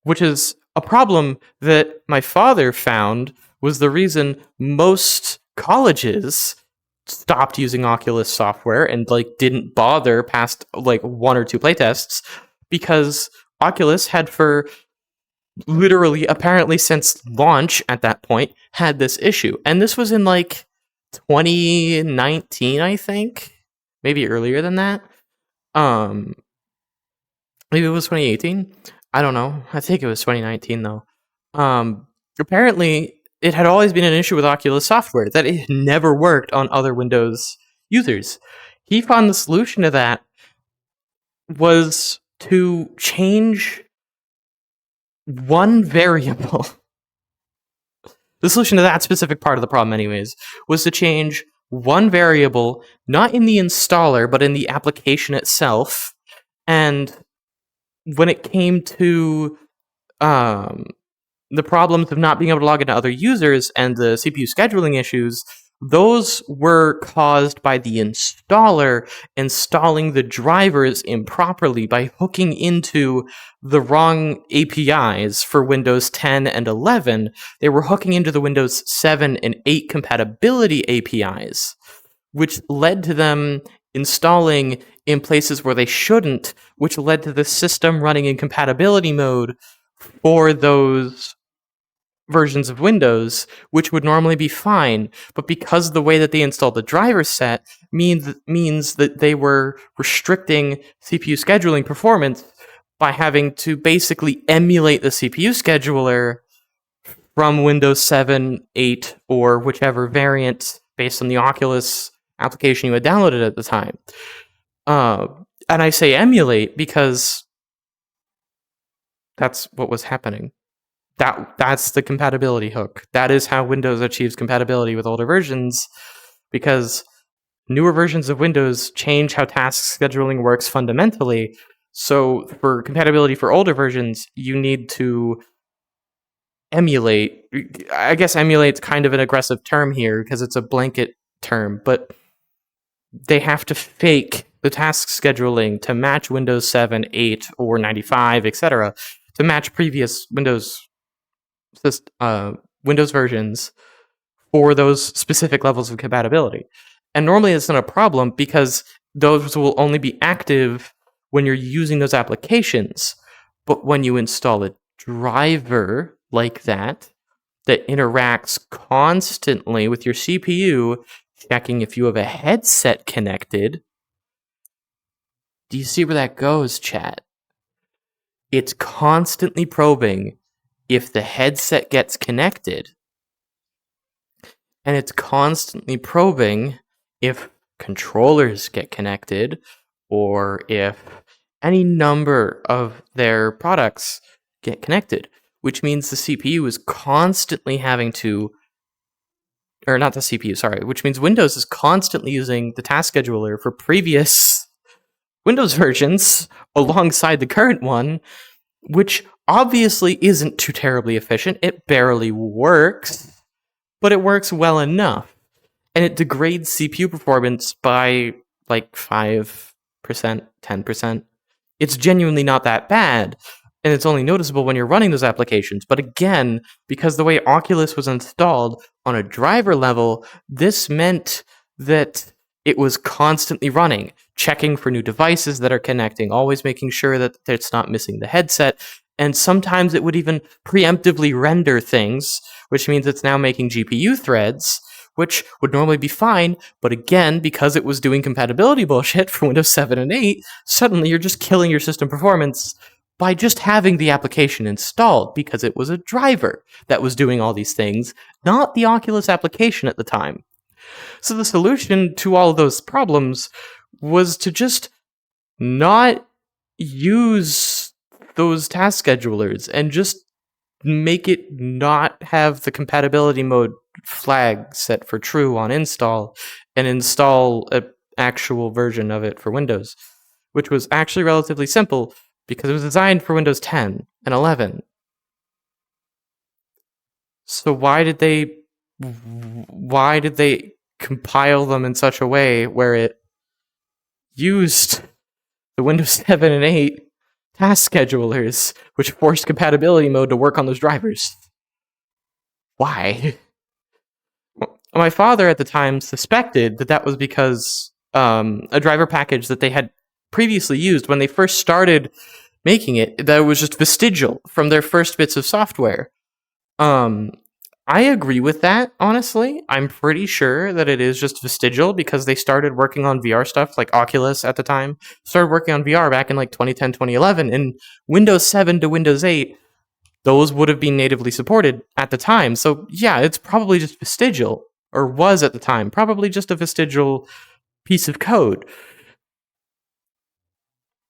which is a problem that my father found was the reason most colleges stopped using Oculus software and didn't bother past one or two playtests, because Oculus had for literally apparently since launch at that point had this issue. And this was in 2019, I think. Maybe earlier than that. Maybe it was 2018. I don't know. I think it was 2019 though. Apparently, it had always been an issue with Oculus software that it never worked on other Windows users. He found the solution to that was to change one variable. The solution to that specific part of the problem, anyways, was to change one variable, not in the installer, but in the application itself. And when it came to the problems of not being able to log into other users and the CPU scheduling issues, those were caused by the installer installing the drivers improperly by hooking into the wrong APIs for Windows 10 and 11. They were hooking into the Windows 7 and 8 compatibility APIs, which led to them installing in places where they shouldn't, which led to the system running in compatibility mode for those versions of Windows, which would normally be fine, but because the way that they installed the driver set means that they were restricting CPU scheduling performance by having to basically emulate the CPU scheduler from Windows 7, 8, or whichever variant based on the Oculus application you had downloaded at the time. And I say emulate because that's what was happening. That's the compatibility hook. That is how Windows achieves compatibility with older versions, because newer versions of Windows change how task scheduling works fundamentally. So for compatibility for older versions, you need to emulate. I guess emulate's kind of an aggressive term here because it's a blanket term, but they have to fake the task scheduling to match Windows 7, 8, or 95, etc., to match previous Windows versions for those specific levels of compatibility. And normally it's not a problem because those will only be active when you're using those applications. But when you install a driver like that interacts constantly with your CPU, checking if you have a headset connected, do you see where that goes, chat? It's constantly probing if the headset gets connected, and it's constantly probing if controllers get connected, or if any number of their products get connected, which means the CPU is constantly having to, or not the CPU, sorry, which means Windows is constantly using the task scheduler for previous Windows versions alongside the current one, which obviously isn't too terribly efficient. It barely works, but it works well enough. And it degrades CPU performance by 5%, 10%. It's genuinely not that bad, and it's only noticeable when you're running those applications. But again, because the way Oculus was installed on a driver level, this meant that it was constantly running, checking for new devices that are connecting, always making sure that it's not missing the headset. And sometimes it would even preemptively render things, which means it's now making GPU threads, which would normally be fine. But again, because it was doing compatibility bullshit for Windows 7 and 8, suddenly you're just killing your system performance by just having the application installed, because it was a driver that was doing all these things, not the Oculus application at the time. So the solution to all of those problems was to just not use those task schedulers and just make it not have the compatibility mode flag set for true on install and install an actual version of it for Windows, which was actually relatively simple because it was designed for Windows 10 and 11. So why did they compile them in such a way where it used the Windows 7 and 8 task schedulers, which forced compatibility mode to work on those drivers? Why? My father at the time suspected that was because a driver package that they had previously used when they first started making it, that was just vestigial from their first bits of software. I agree with that, honestly. I'm pretty sure that it is just vestigial because they started working on VR stuff, like Oculus at the time, started working on VR back in like 2010, 2011, and Windows 7 to Windows 8, those would have been natively supported at the time. So yeah, it's probably just vestigial, or was at the time, probably just a vestigial piece of code.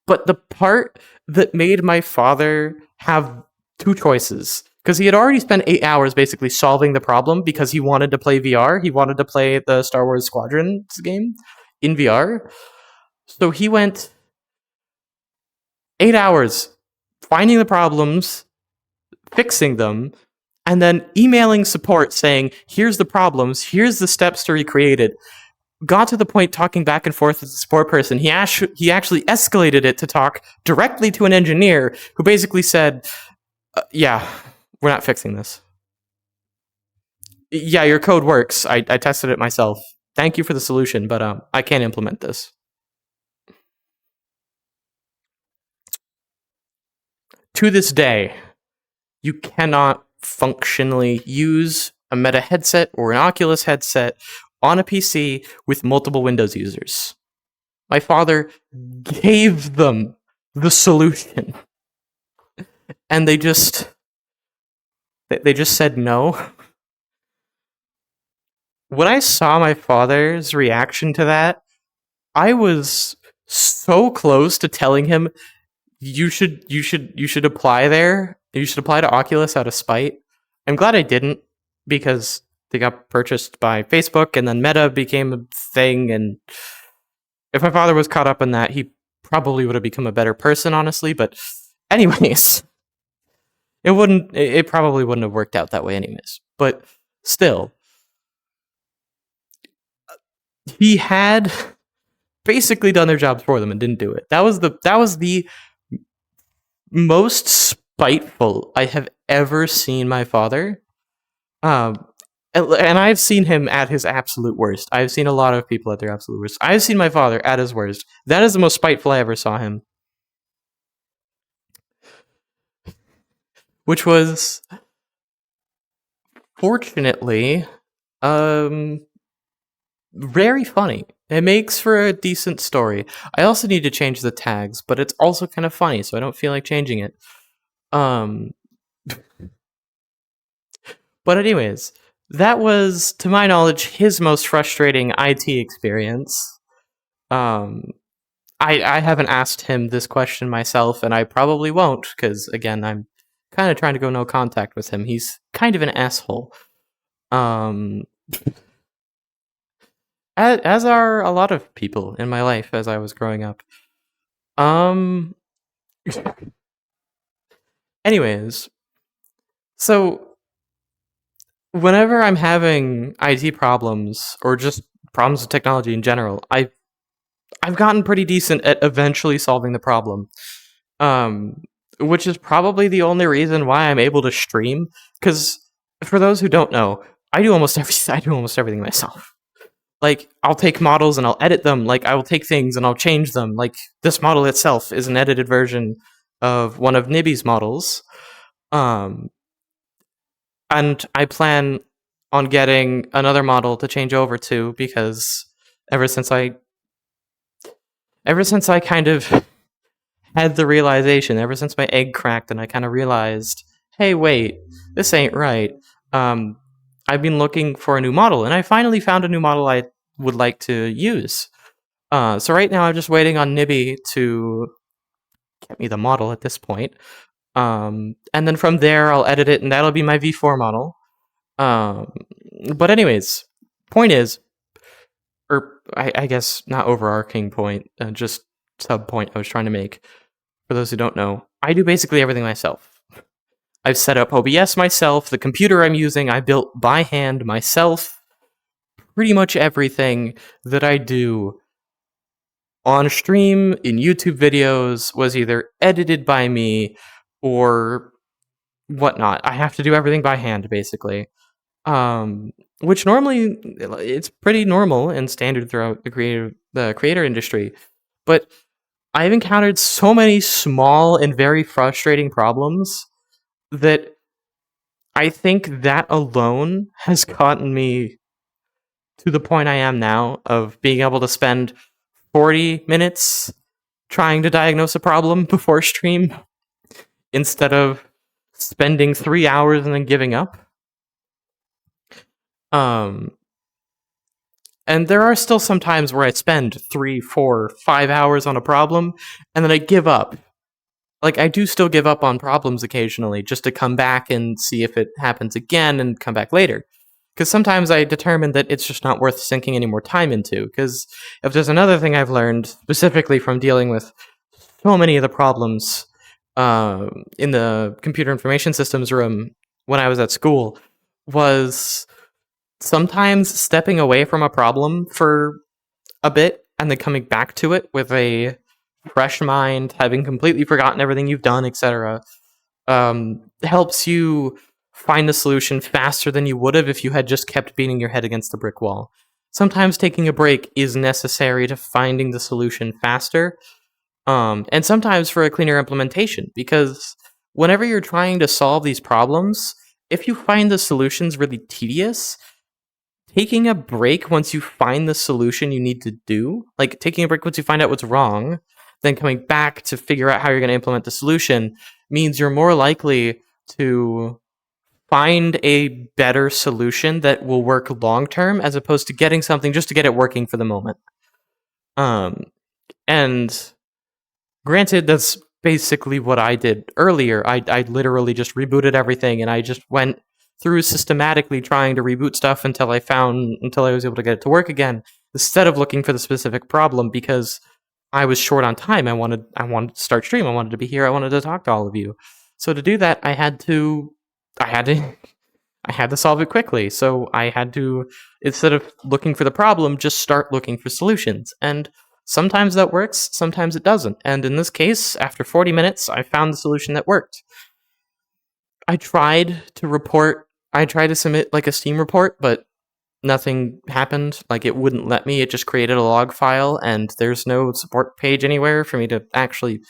But the part that made my father have two choices, because he had already spent 8 hours basically solving the problem because he wanted to play VR. He wanted to play the Star Wars Squadrons game in VR. So he went 8 hours finding the problems, fixing them, and then emailing support saying, here's the problems, here's the steps to recreate it. Got to the point talking back and forth with the support person. He actually escalated it to talk directly to an engineer who basically said, yeah, we're not fixing this. Yeah, your code works. I tested it myself. Thank you for the solution, but I can't implement this. To this day, you cannot functionally use a Meta headset or an Oculus headset on a PC with multiple Windows users. My father gave them the solution, and they just said no. When I saw my father's reaction to that, I was so close to telling him, you should apply there. You should apply to Oculus out of spite. I'm glad I didn't, because they got purchased by Facebook and then Meta became a thing, and if my father was caught up in that, he probably would have become a better person, honestly, but anyways, it probably wouldn't have worked out that way anyways. But still, he had basically done their jobs for them and didn't do it. That was the most spiteful I have ever seen my father. And I've seen him at his absolute worst. I've seen a lot of people at their absolute worst. I've seen my father at his worst. That is the most spiteful I ever saw him. Which was, fortunately, very funny. It makes for a decent story. I also need to change the tags, but it's also kind of funny, so I don't feel like changing it. But anyways, that was, to my knowledge, his most frustrating IT experience. I haven't asked him this question myself, and I probably won't, because, again, I'm kind of trying to go no contact with him. He's kind of an asshole. As are a lot of people in my life as I was growing up. Anyways, so whenever I'm having IT problems or just problems with technology in general, I've gotten pretty decent at eventually solving the problem. Which is probably the only reason why I'm able to stream. Because for those who don't know, I do almost everything myself. Like, I'll take models and I'll edit them. Like, I will take things and I'll change them. Like, this model itself is an edited version of one of Nibby's models. And I plan on getting another model to change over to, because ever since I kind of had the realization, ever since my egg cracked and I kind of realized, hey, wait, this ain't right. I've been looking for a new model, and I finally found a new model I would like to use. So right now I'm just waiting on Nibby to get me the model at this point. And then from there I'll edit it, and that'll be my V4 model. But anyways, point is, or I guess not overarching point, just sub point I was trying to make. For those who don't know, I do basically everything myself. I've set up OBS myself. The computer I'm using, I built by hand myself. Pretty much everything that I do on stream in YouTube videos was either edited by me or whatnot. I have to do everything by hand, basically. Which normally it's pretty normal and standard throughout the creator industry. But I've encountered so many small and very frustrating problems that I think that alone has gotten me to the point I am now of being able to spend 40 minutes trying to diagnose a problem before stream instead of spending 3 hours and then giving up. And there are still some times where I spend 3, 4, 5 hours on a problem and then I give up. Like, I do still give up on problems occasionally just to come back and see if it happens again and come back later. Because sometimes I determine that it's just not worth sinking any more time into. Because if there's another thing I've learned, specifically from dealing with so many of the problems in the computer information systems room when I was at school, was sometimes stepping away from a problem for a bit and then coming back to it with a fresh mind, having completely forgotten everything you've done, etc., helps you find the solution faster than you would have if you had just kept beating your head against the brick wall. Sometimes taking a break is necessary to finding the solution faster, and sometimes for a cleaner implementation, because whenever you're trying to solve these problems, if you find the solutions really tedious, taking a break once you find the solution you need to do, like taking a break once you find out what's wrong, then coming back to figure out how you're going to implement the solution, means you're more likely to find a better solution that will work long term, as opposed to getting something just to get it working for the moment. And granted, that's basically what I did earlier. I literally just rebooted everything, and I just went through systematically trying to reboot stuff until I was able to get it to work again, instead of looking for the specific problem, because I was short on time. I wanted to start stream. I wanted to be here. I wanted to talk to all of you. So to do that, I had to solve it quickly. So I had to, instead of looking for the problem, just start looking for solutions. And sometimes that works, sometimes it doesn't. And in this case, after 40 minutes, I found the solution that worked. I tried to submit like a Steam report, but nothing happened. Like, it wouldn't let me. It just created a log file, and there's no support page anywhere for me to actually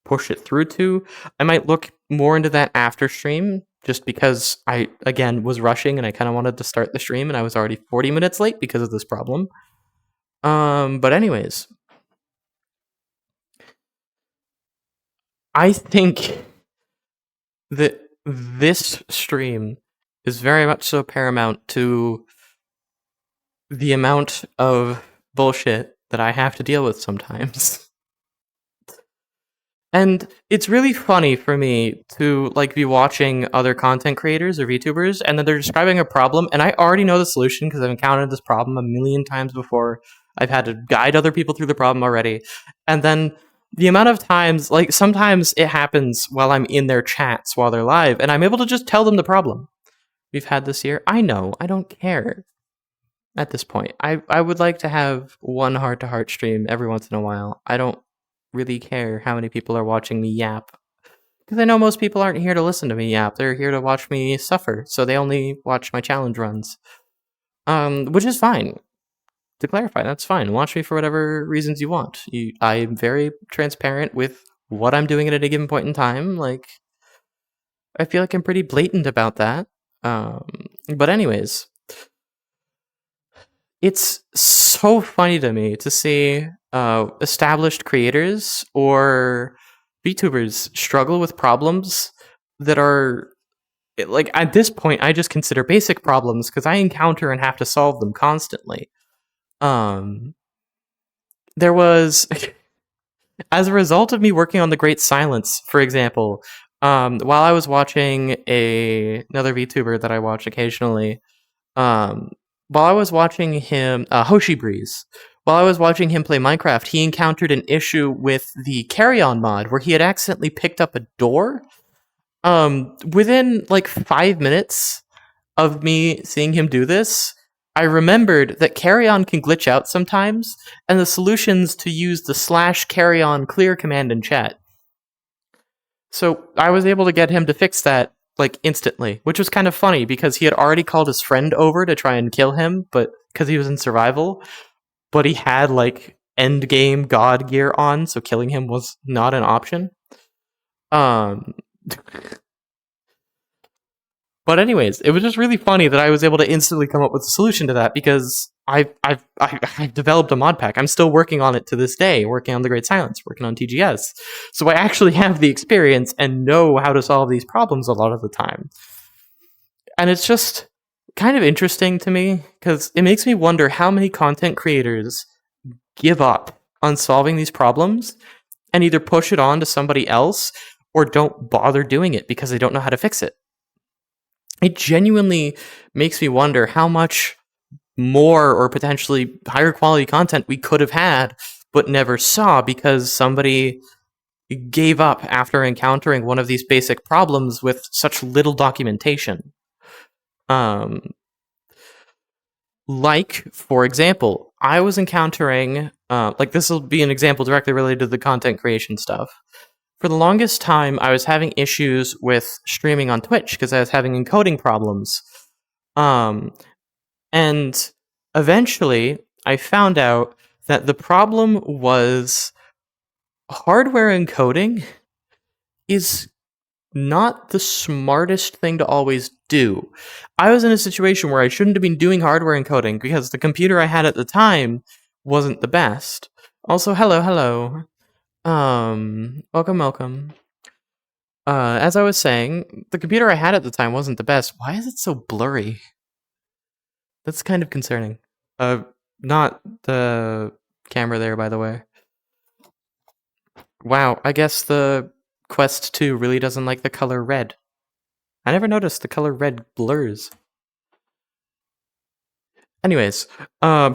push it through to. I might look more into that after stream, just because I, again, was rushing and I kind of wanted to start the stream, and I was already 40 minutes late because of this problem. But anyways, I think that this stream is very much so paramount to the amount of bullshit that I have to deal with sometimes. And it's really funny for me to like be watching other content creators or VTubers, and then they're describing a problem, and I already know the solution because I've encountered this problem a million times before. I've had to guide other people through the problem already. And then the amount of times, like sometimes it happens while I'm in their chats while they're live, and I'm able to just tell them the problem we've had this year. I know, I don't care. At this point, I would like to have one heart-to-heart stream every once in a while. I don't really care how many people are watching me yap, because I know most people aren't here to listen to me yap. They're here to watch me suffer, so they only watch my challenge runs. Which is fine. To clarify, that's fine. Watch me for whatever reasons you want. I am very transparent with what I'm doing at any given point in time. Like, I feel like I'm pretty blatant about that. But anyways, it's so funny to me to see established creators or VTubers struggle with problems that are, like, at this point, I just consider basic problems because I encounter and have to solve them constantly. There was, as a result of me working on The Great Silence, for example, while I was watching another VTuber that I watch occasionally, Um, while I was watching him, Hoshi Breeze, while I was watching him play Minecraft, he encountered an issue with the Carry On mod where he had accidentally picked up a door. Within like 5 minutes of me seeing him do this, I remembered that Carry On can glitch out sometimes, and the solution's to use the /carry on clear command in chat. So I was able to get him to fix that like instantly, which was kind of funny because he had already called his friend over to try and kill him, but because he was in survival, but he had like end game god gear on, so killing him was not an option. Um But anyways, it was just really funny that I was able to instantly come up with a solution to that because I've developed a mod pack. I'm still working on it to this day, working on the Great Silence, working on TGS. So I actually have the experience and know how to solve these problems a lot of the time. And it's just kind of interesting to me because it makes me wonder how many content creators give up on solving these problems and either push it on to somebody else or don't bother doing it because they don't know how to fix it. It genuinely makes me wonder how much more or potentially higher quality content we could have had but never saw because somebody gave up after encountering one of these basic problems with such little documentation. Like, for example, I was encountering, like this will be an example directly related to the content creation stuff. For the longest time, I was having issues with streaming on Twitch because I was having encoding problems. And eventually, I found out that the problem was hardware encoding is not the smartest thing to always do. I was in a situation where I shouldn't have been doing hardware encoding because the computer I had at the time wasn't the best. Also, hello. Welcome. As I was saying, the computer I had at the time wasn't the best. Why is it so blurry? That's kind of concerning. Not the camera there, by the way. Wow, I guess the Quest 2 really doesn't like the color red. I never noticed the color red blurs. Anyways, I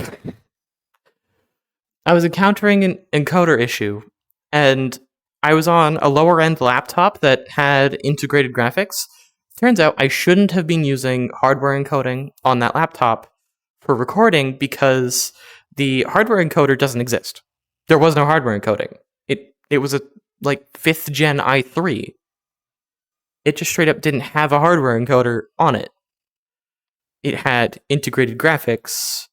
was encountering an encoder issue, and I was on a lower end laptop that had integrated graphics. Turns out I shouldn't have been using hardware encoding on that laptop for recording because the hardware encoder doesn't exist. There was no hardware encoding. It was a like 5th gen i3. It just straight up didn't have a hardware encoder on it. It had integrated graphics,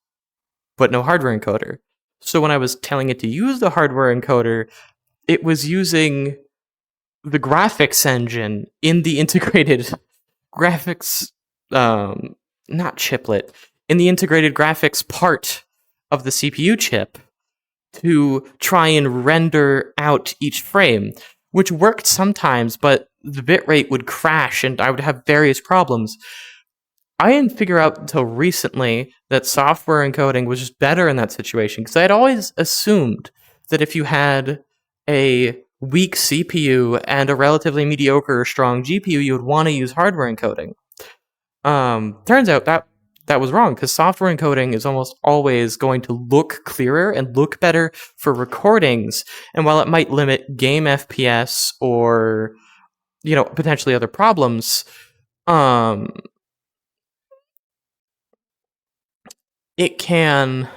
but no hardware encoder. So when I was telling it to use the hardware encoder, it was using the graphics engine in the integrated graphics, not chiplet, in the integrated graphics part of the CPU chip to try and render out each frame, which worked sometimes, but the bitrate would crash and I would have various problems. I didn't figure out until recently that software encoding was just better in that situation, because I had always assumed that if you had a weak CPU and a relatively mediocre or strong GPU, you would want to use hardware encoding. Turns out that was wrong, because software encoding is almost always going to look clearer and look better for recordings, and while it might limit game FPS or, potentially other problems, it can...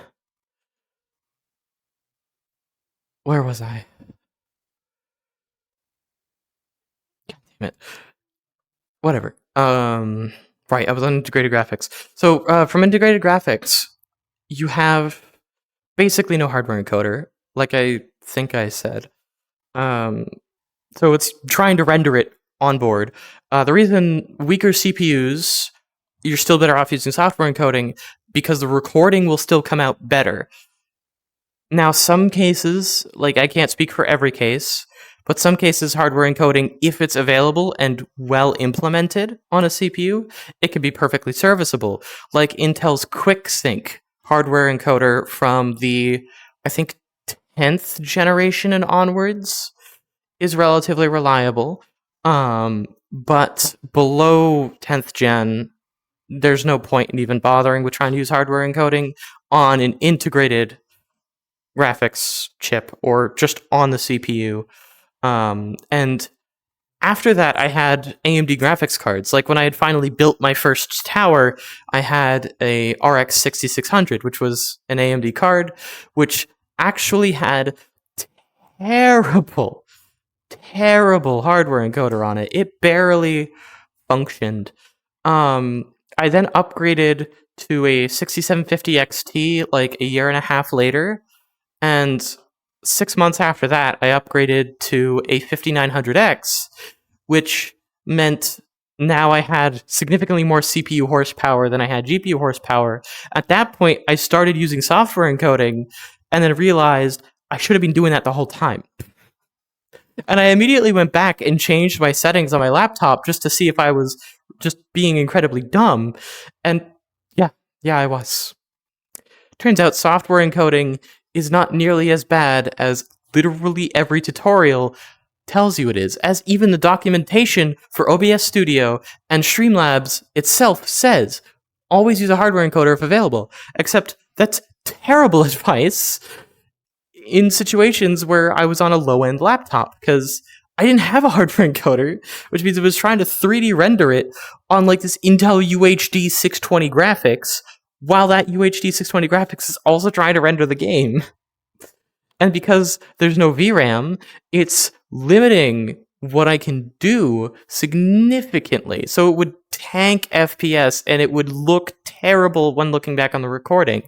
Where was I? God damn it. Whatever. Right, I was on integrated graphics. So, from integrated graphics, you have basically no hardware encoder, like I think I said. So it's trying to render it on board. The reason weaker CPUs, you're still better off using software encoding, because the recording will still come out better. Now, some cases, like I can't speak for every case, but some cases hardware encoding, if it's available and well implemented on a CPU, it can be perfectly serviceable. Like Intel's QuickSync hardware encoder from the, I think, 10th generation and onwards is relatively reliable. But below 10th gen, there's no point in even bothering with trying to use hardware encoding on an integrated graphics chip or just on the CPU. And after that, I had AMD graphics cards. Like when I had finally built my first tower, I had a RX 6600, which was an AMD card, which actually had terrible, terrible hardware encoder on it. It barely functioned. I then upgraded to a 6750 XT like a year and a half later, and 6 months after that, I upgraded to a 5900X, which meant now I had significantly more CPU horsepower than I had GPU horsepower. At that point, I started using software encoding and then realized I should have been doing that the whole time. And I immediately went back and changed my settings on my laptop just to see if I was just being incredibly dumb. And yeah, I was. Turns out software encoding is not nearly as bad as literally every tutorial tells you it is, as even the documentation for OBS Studio and Streamlabs itself says. Always use a hardware encoder if available. Except that's terrible advice in situations where I was on a low-end laptop, because I didn't have a hardware encoder, which means it was trying to 3D render it on like this Intel UHD 620 graphics, while that UHD 620 graphics is also trying to render the game. And because there's no VRAM, it's limiting what I can do significantly. So it would tank FPS and it would look terrible when looking back on the recording.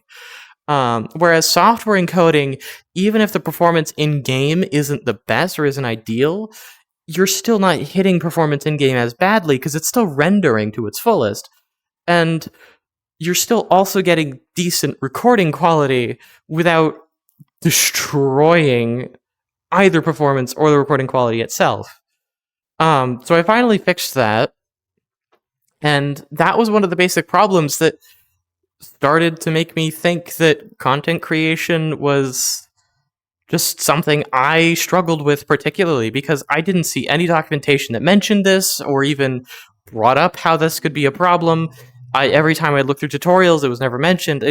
Whereas software encoding, even if the performance in-game isn't the best or isn't ideal, you're still not hitting performance in-game as badly because it's still rendering to its fullest. And you're still also getting decent recording quality without destroying either performance or the recording quality itself. So I finally fixed that, and that was one of the basic problems that started to make me think that content creation was just something I struggled with particularly, because I didn't see any documentation that mentioned this or even brought up how this could be a problem. Every time I looked through tutorials, it was never mentioned.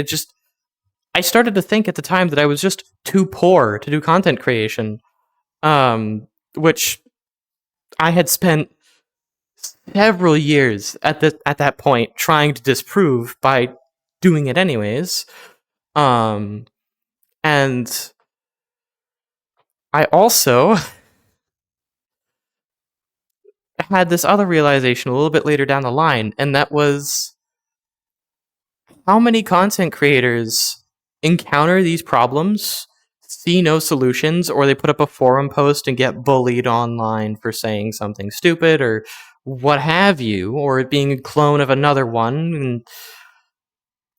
I started to think at the time that I was just too poor to do content creation, which I had spent several years at that point trying to disprove by doing it anyways. And I also had this other realization a little bit later down the line, and that was how many content creators encounter these problems, see no solutions, or they put up a forum post and get bullied online for saying something stupid or what have you, or it being a clone of another one. And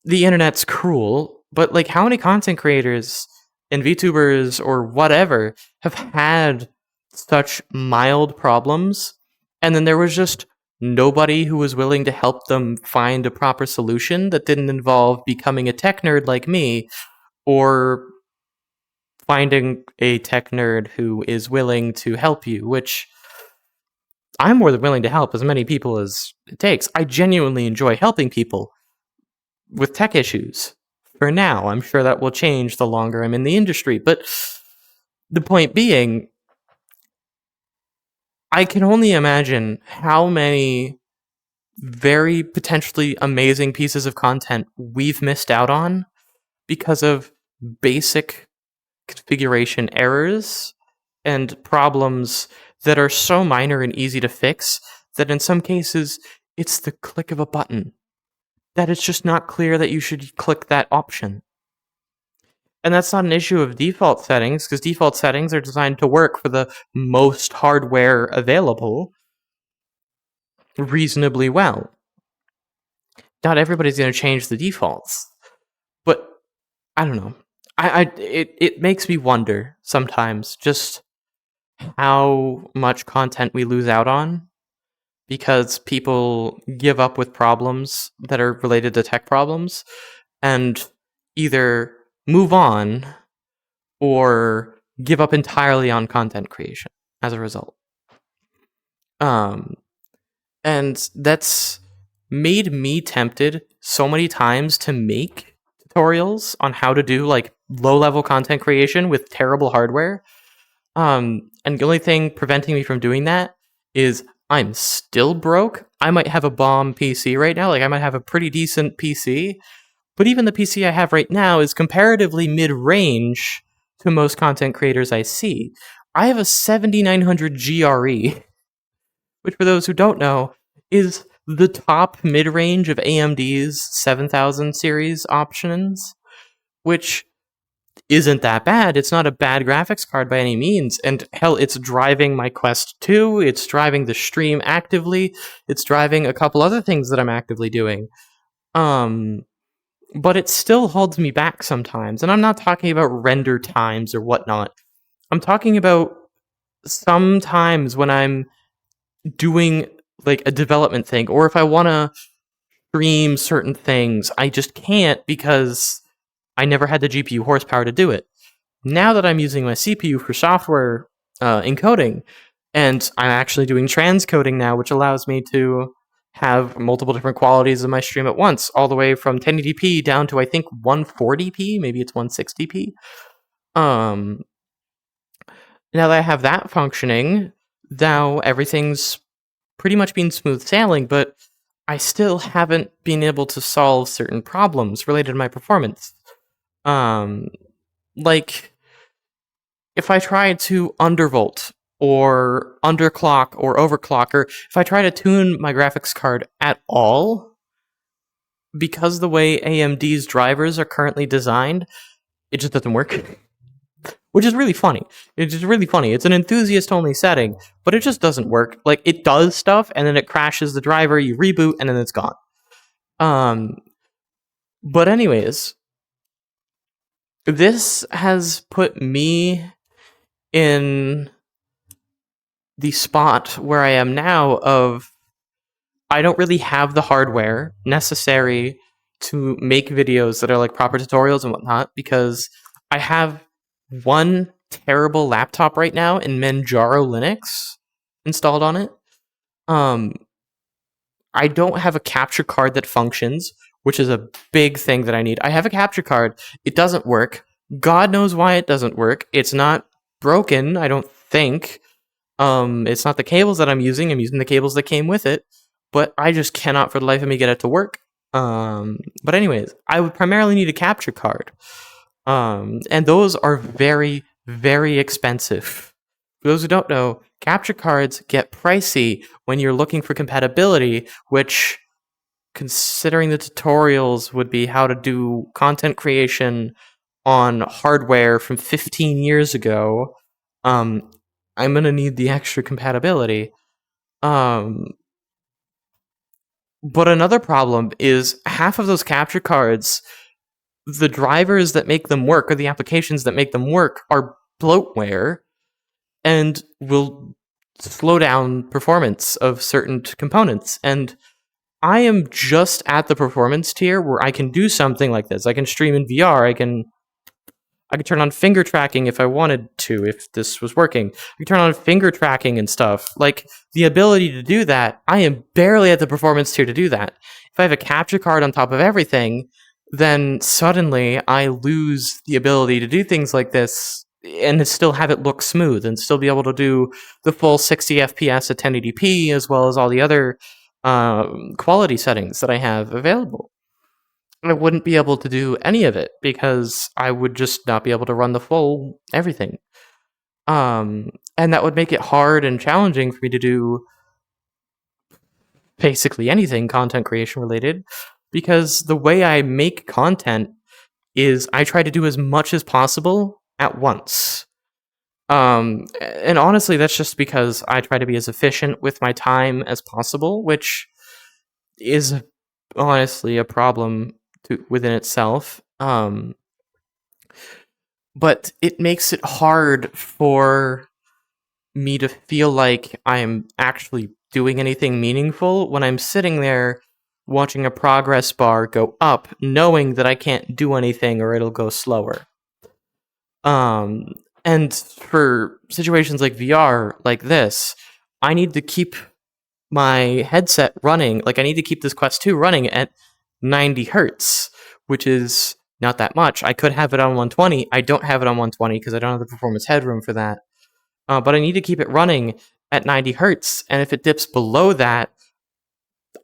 the internet's cruel, but like how many content creators and VTubers or whatever have had such mild problems, and then there was just nobody who was willing to help them find a proper solution that didn't involve becoming a tech nerd like me, or finding a tech nerd who is willing to help you, which I'm more than willing to help as many people as it takes. I genuinely enjoy helping people with tech issues. For now, I'm sure that will change the longer I'm in the industry, but the point being, I can only imagine how many very potentially amazing pieces of content we've missed out on because of basic configuration errors and problems that are so minor and easy to fix that in some cases it's the click of a button, that it's just not clear that you should click that option. And that's not an issue of default settings, because default settings are designed to work for the most hardware available reasonably well. Not everybody's going to change the defaults, but I don't know. It makes me wonder sometimes just how much content we lose out on because people give up with problems that are related to tech problems and either move on or give up entirely on content creation as a result. And that's made me tempted so many times to make tutorials on how to do like low-level content creation with terrible hardware. And the only thing preventing me from doing that is I'm still broke. I might have a bomb PC right now, like I might have a pretty decent PC, but even the PC I have right now is comparatively mid-range to most content creators I see. I have a 7900 GRE, which for those who don't know, is the top mid-range of AMD's 7000 series options, which isn't that bad. It's not a bad graphics card by any means. And hell, it's driving my Quest 2, it's driving the stream actively, it's driving a couple other things that I'm actively doing. But it still holds me back sometimes. And I'm not talking about render times or whatnot. I'm talking about sometimes when I'm doing like a development thing, or if I want to stream certain things, I just can't because I never had the GPU horsepower to do it. Now that I'm using my CPU for software encoding, and I'm actually doing transcoding now, which allows me to have multiple different qualities of my stream at once, all the way from 1080p down to I think 140p, maybe it's 160p. Now that I have that functioning, now everything's pretty much been smooth sailing, but I still haven't been able to solve certain problems related to my performance. Like, if I try to undervolt, or underclock, or overclock, or if I try to tune my graphics card at all, because the way AMD's drivers are currently designed, it just doesn't work. Which is really funny. It's just really funny. It's an enthusiast-only setting, but it just doesn't work. Like, it does stuff, and then it crashes the driver, you reboot, and then it's gone. But anyways, this has put me in the spot where I am now of I don't really have the hardware necessary to make videos that are like proper tutorials and whatnot, because I have one terrible laptop right now in Manjaro Linux installed on it. I don't have a capture card that functions, which is a big thing that I need. I have a capture card. It doesn't work. God knows why it doesn't work. It's not broken, I don't think. It's not the cables that I'm using the cables that came with it, but I just cannot for the life of me get it to work. But anyways, I would primarily need a capture card. And those are very, very expensive. For those who don't know, capture cards get pricey when you're looking for compatibility, which, considering the tutorials would be how to do content creation on hardware from 15 years ago, I'm gonna need the extra compatibility. But another problem is half of those capture cards, the drivers that make them work, or the applications that make them work, are bloatware and will slow down performance of certain components. And I am just at the performance tier where I can do something like this. I can stream in VR, I can turn on finger tracking if I wanted to, if this was working. I can turn on finger tracking and stuff. Like, the ability to do that, I am barely at the performance tier to do that. If I have a capture card on top of everything, then suddenly I lose the ability to do things like this and still have it look smooth and still be able to do the full 60 FPS at 1080p, as well as all the other quality settings that I have available. I wouldn't be able to do any of it because I would just not be able to run the full everything. And that would make it hard and challenging for me to do basically anything content creation related, because the way I make content is I try to do as much as possible at once. And honestly, that's just because I try to be as efficient with my time as possible, which is honestly a problem within itself. But it makes it hard for me to feel like I'm actually doing anything meaningful when I'm sitting there watching a progress bar go up, knowing that I can't do anything or it'll go slower. And for situations like VR, like this, I need to keep my headset running. Like, I need to keep this Quest 2 running at 90 hertz, which is not that much. I could have it on 120. I don't have it on 120 because I don't have the performance headroom for that. But I need to keep it running at 90 hertz, and if it dips below that,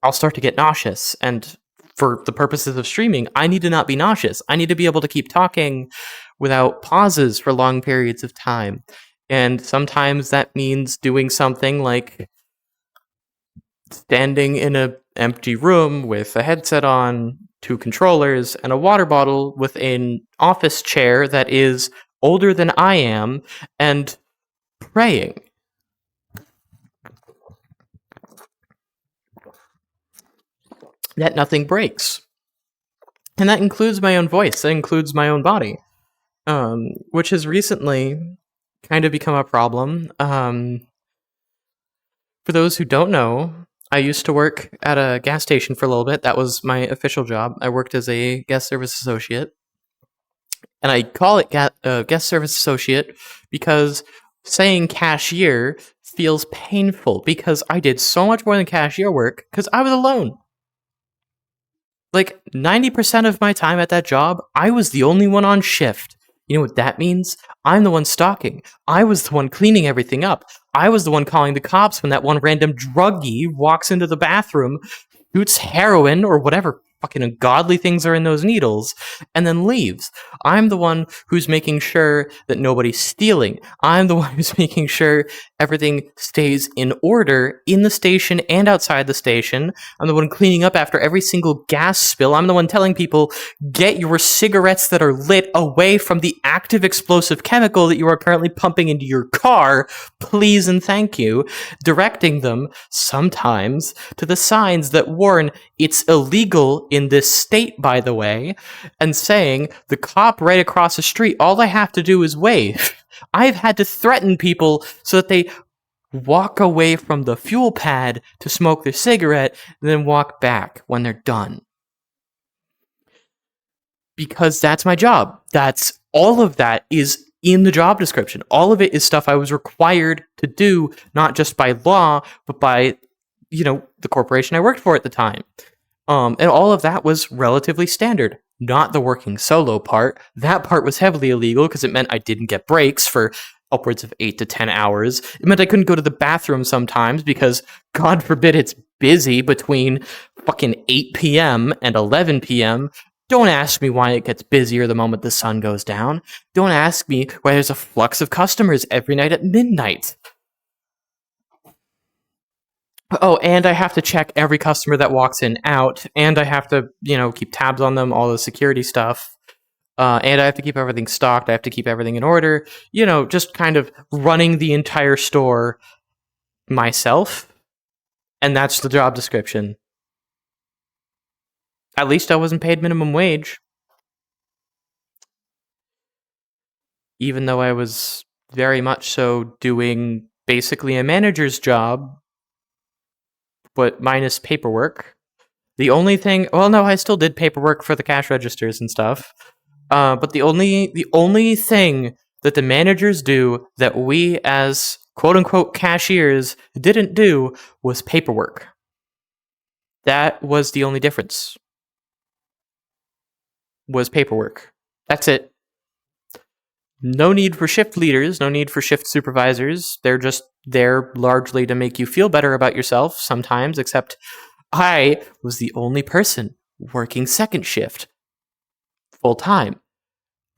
I'll start to get nauseous. And for the purposes of streaming, I need to not be nauseous. I need to be able to keep talking without pauses for long periods of time. And sometimes that means doing something like standing in an empty room with a headset on, 2 controllers, and a water bottle with an office chair that is older than I am, and praying. That nothing breaks. And that includes my own voice. That includes my own body, which has recently kind of become a problem. For those who don't know, I used to work at a gas station for a little bit. That was my official job. I worked as a guest service associate. And I call it guest service associate because saying cashier feels painful because I did so much more than cashier work because I was alone. Like 90% of my time at that job, I was the only one on shift. You know what that means? I'm the one stocking. I was the one cleaning everything up. I was the one calling the cops when that one random druggie walks into the bathroom, shoots heroin or whatever fucking ungodly things are in those needles, and then leaves. I'm the one who's making sure that nobody's stealing. I'm the one who's making sure everything stays in order in the station and outside the station. I'm the one cleaning up after every single gas spill. I'm the one telling people, get your cigarettes that are lit away from the active explosive chemical that you are currently pumping into your car, please and thank you. Directing them, sometimes, to the signs that warn it's illegal in this state, by the way, and saying, the cop right across the street, all I have to do is wave. I've had to threaten people so that they walk away from the fuel pad to smoke their cigarette and then walk back when they're done. Because that's my job. That's all of that is in the job description. All of it is stuff I was required to do, not just by law, but by, the corporation I worked for at the time. And all of that was relatively standard. Not the working solo part. That part was heavily illegal because it meant I didn't get breaks for upwards of 8 to 10 hours. It meant I couldn't go to the bathroom sometimes because, God forbid, it's busy between fucking 8 p.m. and 11 p.m. Don't ask me why it gets busier the moment the sun goes down. Don't ask me why there's a flux of customers every night at midnight. Oh, and I have to check every customer that walks in out, and I have to, keep tabs on them, all the security stuff. And I have to keep everything stocked. I have to keep everything in order. Just kind of running the entire store myself. And that's the job description. At least I wasn't paid minimum wage. Even though I was very much so doing basically a manager's job, but minus paperwork. The only thing, I still did paperwork for the cash registers and stuff. But the only thing that the managers do that we as quote unquote cashiers didn't do was paperwork. That was the only difference. Was paperwork. That's it. No need for shift leaders, no need for shift supervisors. They're just there largely to make you feel better about yourself sometimes, except I was the only person working second shift full time.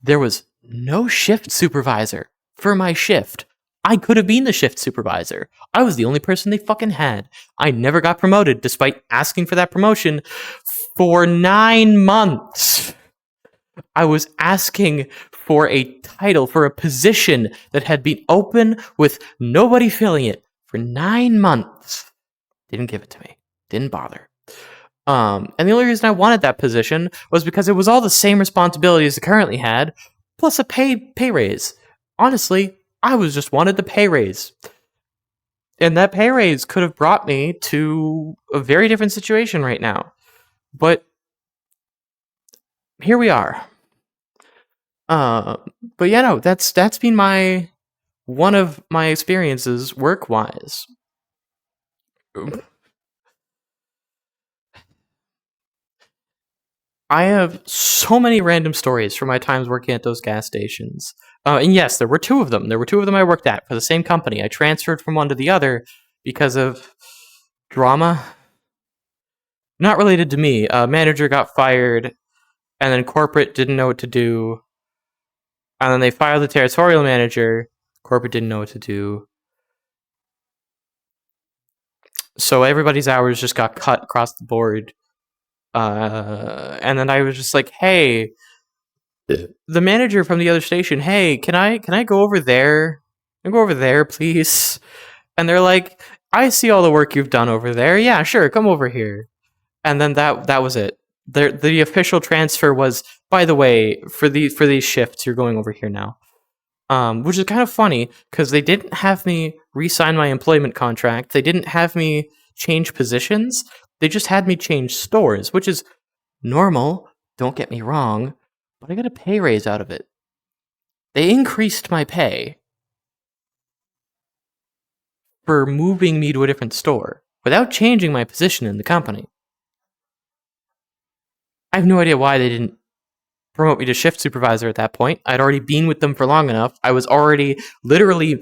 There was no shift supervisor for my shift. I could have been the shift supervisor. I was the only person they fucking had. I never got promoted despite asking for that promotion for 9 months. I was asking for a title, for a position that had been open with nobody filling it for 9 months. Didn't give it to me. Didn't bother. And the only reason I wanted that position was because it was all the same responsibilities I currently had, plus a pay raise. Honestly, I was just wanted the pay raise. And that pay raise could have brought me to a very different situation right now. But here we are. But yeah, no, that's been one of my experiences work-wise. I have so many random stories from my times working at those gas stations. And yes, there were two of them. There were two of them I worked at for the same company. I transferred from one to the other because of drama. Not related to me. A manager got fired, and then corporate didn't know what to do. And then they fired the territorial manager. Corporate didn't know what to do. So everybody's hours just got cut across the board. And then I was just like, hey, the manager from the other station, hey, can I go over there? Can I go over there, please? And they're like, I see all the work you've done over there. Yeah, sure, come over here. And then that was it. The official transfer was, by the way, for these shifts, you're going over here now. Which is kind of funny because they didn't have me re-sign my employment contract. They didn't have me change positions. They just had me change stores, which is normal. Don't get me wrong, but I got a pay raise out of it. They increased my pay for moving me to a different store without changing my position in the company. I have no idea why they didn't promote me to shift supervisor at that point. I'd already been with them for long enough. I literally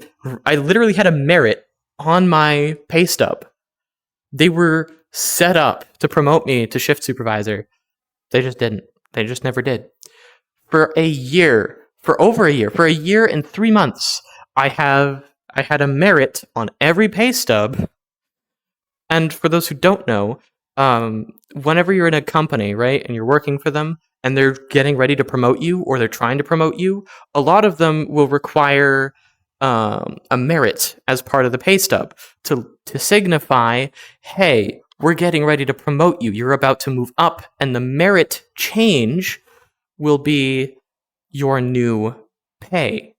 had a merit on my pay stub. They were set up to promote me to shift supervisor. They just didn't. They just never did. For a year and 3 months, I had a merit on every pay stub. And for those who don't know, whenever you're in a company, right, and you're working for them, and they're getting ready to promote you, or they're trying to promote you, a lot of them will require a merit as part of the pay stub to signify, hey, we're getting ready to promote you. You're about to move up, and the merit change will be your new pay.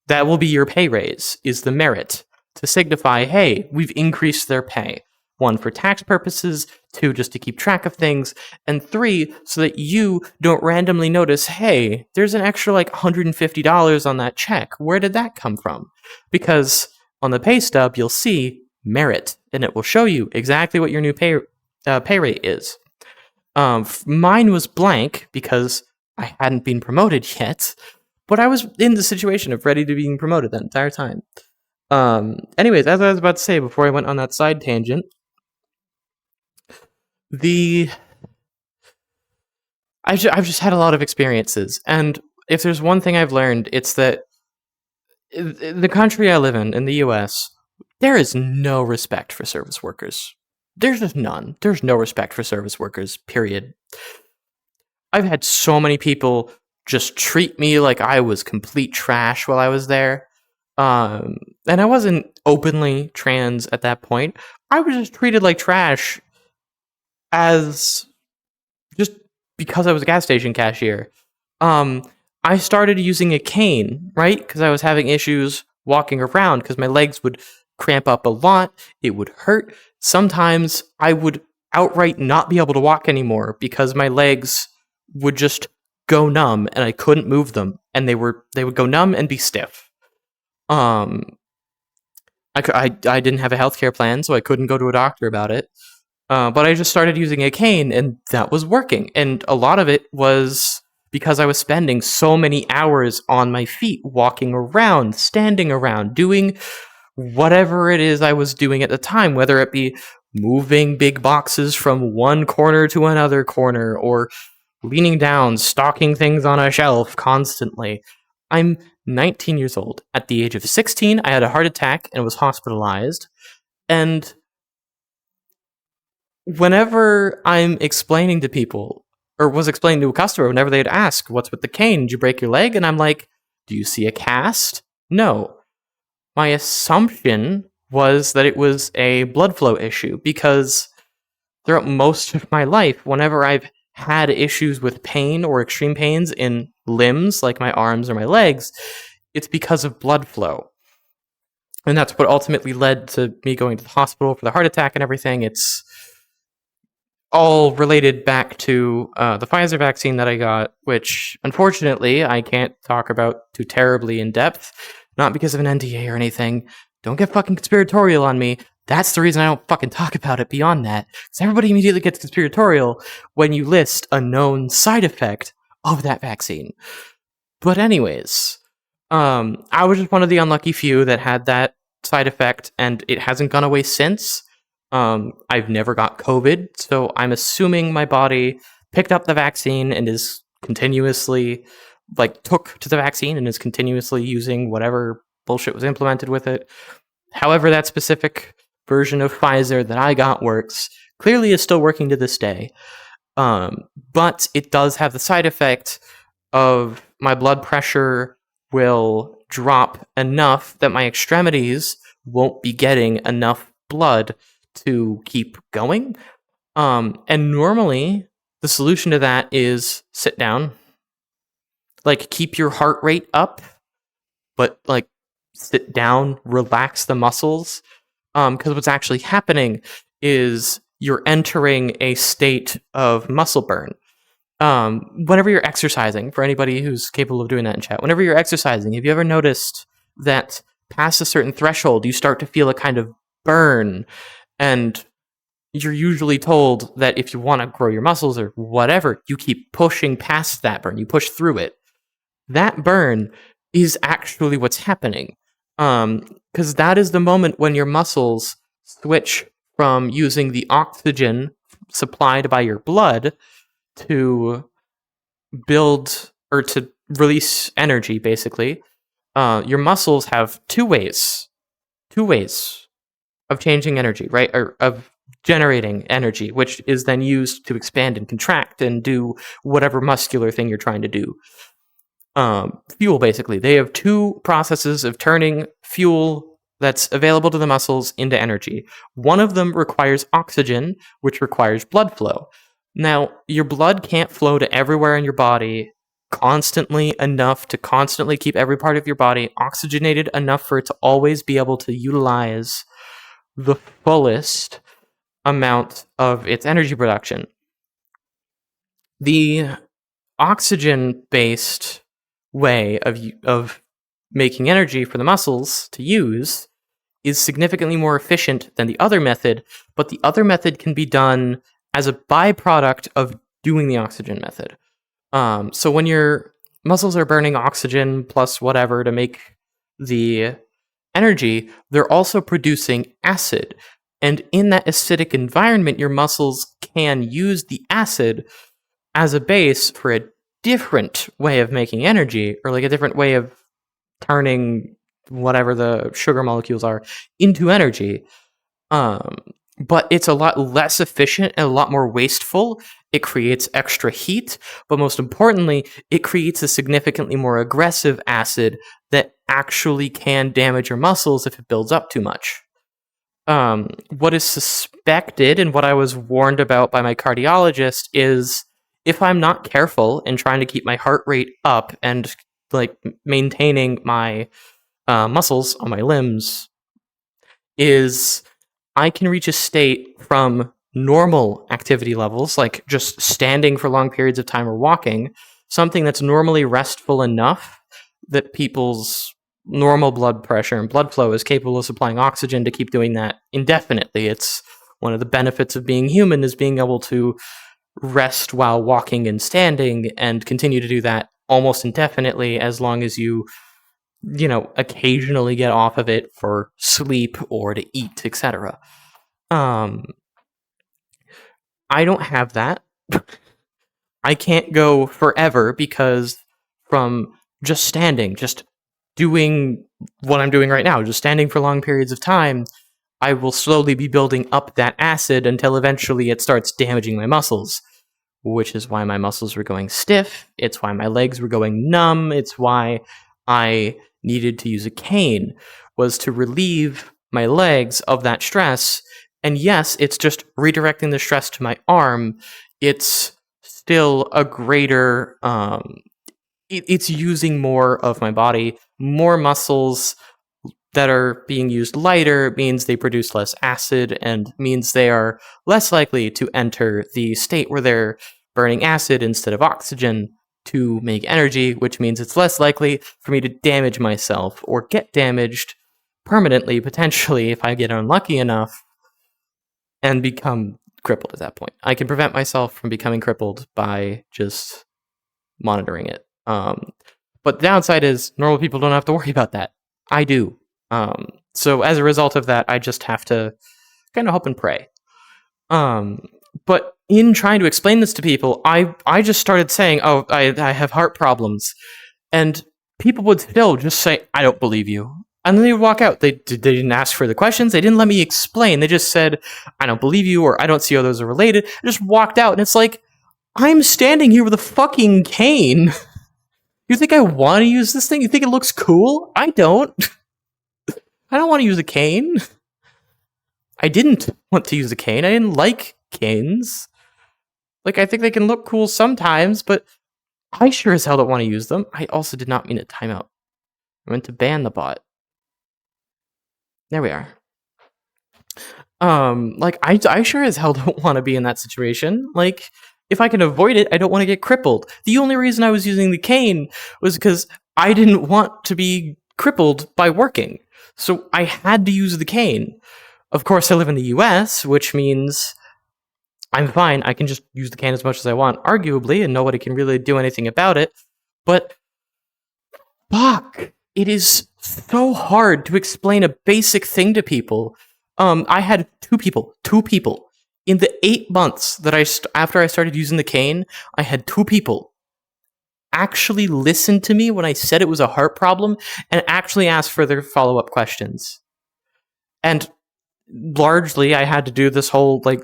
That will be your pay raise, is the merit, to signify, hey, we've increased their pay. 1, for tax purposes, 2, just to keep track of things, and 3, so that you don't randomly notice, hey, there's an extra like $150 on that check. Where did that come from? Because on the pay stub, you'll see merit, and it will show you exactly what your new pay rate is. Mine was blank because I hadn't been promoted yet, but I was in the situation of ready to being promoted that entire time. Anyways, as I was about to say before I went on that side tangent, I've just had a lot of experiences, and if there's one thing I've learned, it's that the country I live in the US, there is no respect for service workers. There's just none. There's no respect for service workers, period. I've had so many people just treat me like I was complete trash while I was there. And I wasn't openly trans at that point. I was just treated like trash as just because I was a gas station cashier. I started using a cane, right? Because I was having issues walking around because my legs would cramp up a lot. It would hurt. Sometimes I would outright not be able to walk anymore because my legs would just go numb and I couldn't move them, and they would go numb and be stiff. I didn't have a healthcare plan, so I couldn't go to a doctor about it. But I just started using a cane, and that was working. And a lot of it was because I was spending so many hours on my feet, walking around, standing around, doing whatever it is I was doing at the time, whether it be moving big boxes from one corner to another corner, or leaning down, stocking things on a shelf constantly. I'm 19 years old. At the age of 16, I had a heart attack and was hospitalized. And whenever I'm explaining to people, or was explaining to a customer, whenever they'd ask, what's with the cane? Did you break your leg? And I'm like, do you see a cast? No. My assumption was that it was a blood flow issue, because throughout most of my life, whenever I've had issues with pain or extreme pains in limbs, like my arms or my legs, it's because of blood flow. And that's what ultimately led to me going to the hospital for the heart attack and everything. It's all related back to the Pfizer vaccine that I got, which unfortunately I can't talk about too terribly in depth, not because of an NDA or anything. Don't get fucking conspiratorial on me. That's the reason I don't fucking talk about it beyond that. Because everybody immediately gets conspiratorial when you list a known side effect of that vaccine. But anyways, I was just one of the unlucky few that had that side effect, and it hasn't gone away since. I've never got COVID, so I'm assuming my body picked up the vaccine and is continuously, took to the vaccine and is continuously using whatever bullshit was implemented with it. However, that specific version of Pfizer that I got works, clearly is still working to this day. But it does have the side effect of my blood pressure will drop enough that my extremities won't be getting enough blood to keep going. And normally the solution to that is sit down, keep your heart rate up, but sit down, relax the muscles. Because what's actually happening is you're entering a state of muscle burn. Whenever you're exercising, for anybody who's capable of doing that in chat, whenever you're exercising, have you ever noticed that past a certain threshold, you start to feel a kind of burn? And you're usually told that if you want to grow your muscles or whatever, you keep pushing past that burn, you push through it. That burn is actually what's happening. Because that is the moment when your muscles switch from using the oxygen supplied by your blood to build or to release energy, basically. Your muscles have two ways of changing energy, right? Or of generating energy, which is then used to expand and contract and do whatever muscular thing you're trying to do. Fuel, basically. They have two processes of turning fuel that's available to the muscles into energy. One of them requires oxygen, which requires blood flow. Now, your blood can't flow to everywhere in your body constantly enough to constantly keep every part of your body oxygenated enough for it to always be able to utilize the fullest amount of its energy production. The oxygen-based way of making energy for the muscles to use is significantly more efficient than the other method, but the other method can be done as a byproduct of doing the oxygen method. So when your muscles are burning oxygen plus whatever to make the energy, they're also producing acid. And in that acidic environment, your muscles can use the acid as a base for a different way of making energy, or a different way of turning whatever the sugar molecules are into energy. But it's a lot less efficient and a lot more wasteful. It creates extra heat, but most importantly, it creates a significantly more aggressive acid that actually can damage your muscles if it builds up too much. What is suspected and what I was warned about by my cardiologist is if I'm not careful in trying to keep my heart rate up and maintaining my muscles on my limbs, is I can reach a state from normal activity levels, like just standing for long periods of time or walking, something that's normally restful enough that people's normal blood pressure and blood flow is capable of supplying oxygen to keep doing that indefinitely. It's one of the benefits of being human is being able to rest while walking and standing and continue to do that almost indefinitely as long as you occasionally get off of it for sleep or to eat, etc. I don't have that. I can't go forever because from just standing, just doing what I'm doing right now, just standing for long periods of time, I will slowly be building up that acid until eventually it starts damaging my muscles, which is why my muscles were going stiff. It's why my legs were going numb. It's why I needed to use a cane, was to relieve my legs of that stress. And yes, it's just redirecting the stress to my arm. It's still a greater, it's using more of my body. More muscles that are being used lighter means they produce less acid and means they are less likely to enter the state where they're burning acid instead of oxygen to make energy, which means it's less likely for me to damage myself or get damaged permanently, potentially, if I get unlucky enough and become crippled at that point. I can prevent myself from becoming crippled by just monitoring it. But the downside is normal people don't have to worry about that. I do. So as a result of that, I just have to kind of hope and pray. But in trying to explain this to people, I just started saying, "Oh, I have heart problems," and people would still just say, "I don't believe you," and then they would walk out. They didn't ask for the questions. They didn't let me explain. They just said, "I don't believe you," or "I don't see how those are related." I just walked out, and it's like, I'm standing here with a fucking cane. You think I want to use this thing? You think it looks cool? I don't. I don't want to use a cane. I didn't want to use a cane. I didn't like canes. Like, I think they can look cool sometimes, but I sure as hell don't want to use them. I also did not mean a timeout. I meant to ban the bot. There we are. Like, I sure as hell don't want to be in that situation. Like, if I can avoid it, I don't want to get crippled. The only reason I was using the cane was because I didn't want to be crippled by working. So I had to use the cane. Of course, I live in the US, which means I'm fine. I can just use the cane as much as I want, arguably, and nobody can really do anything about it. But fuck, it is so hard to explain a basic thing to people. I had two people in the 8 months that after I started using the cane, I had 2 people actually listen to me when I said it was a heart problem and actually ask for their follow-up questions. And largely, I had to do this whole, like,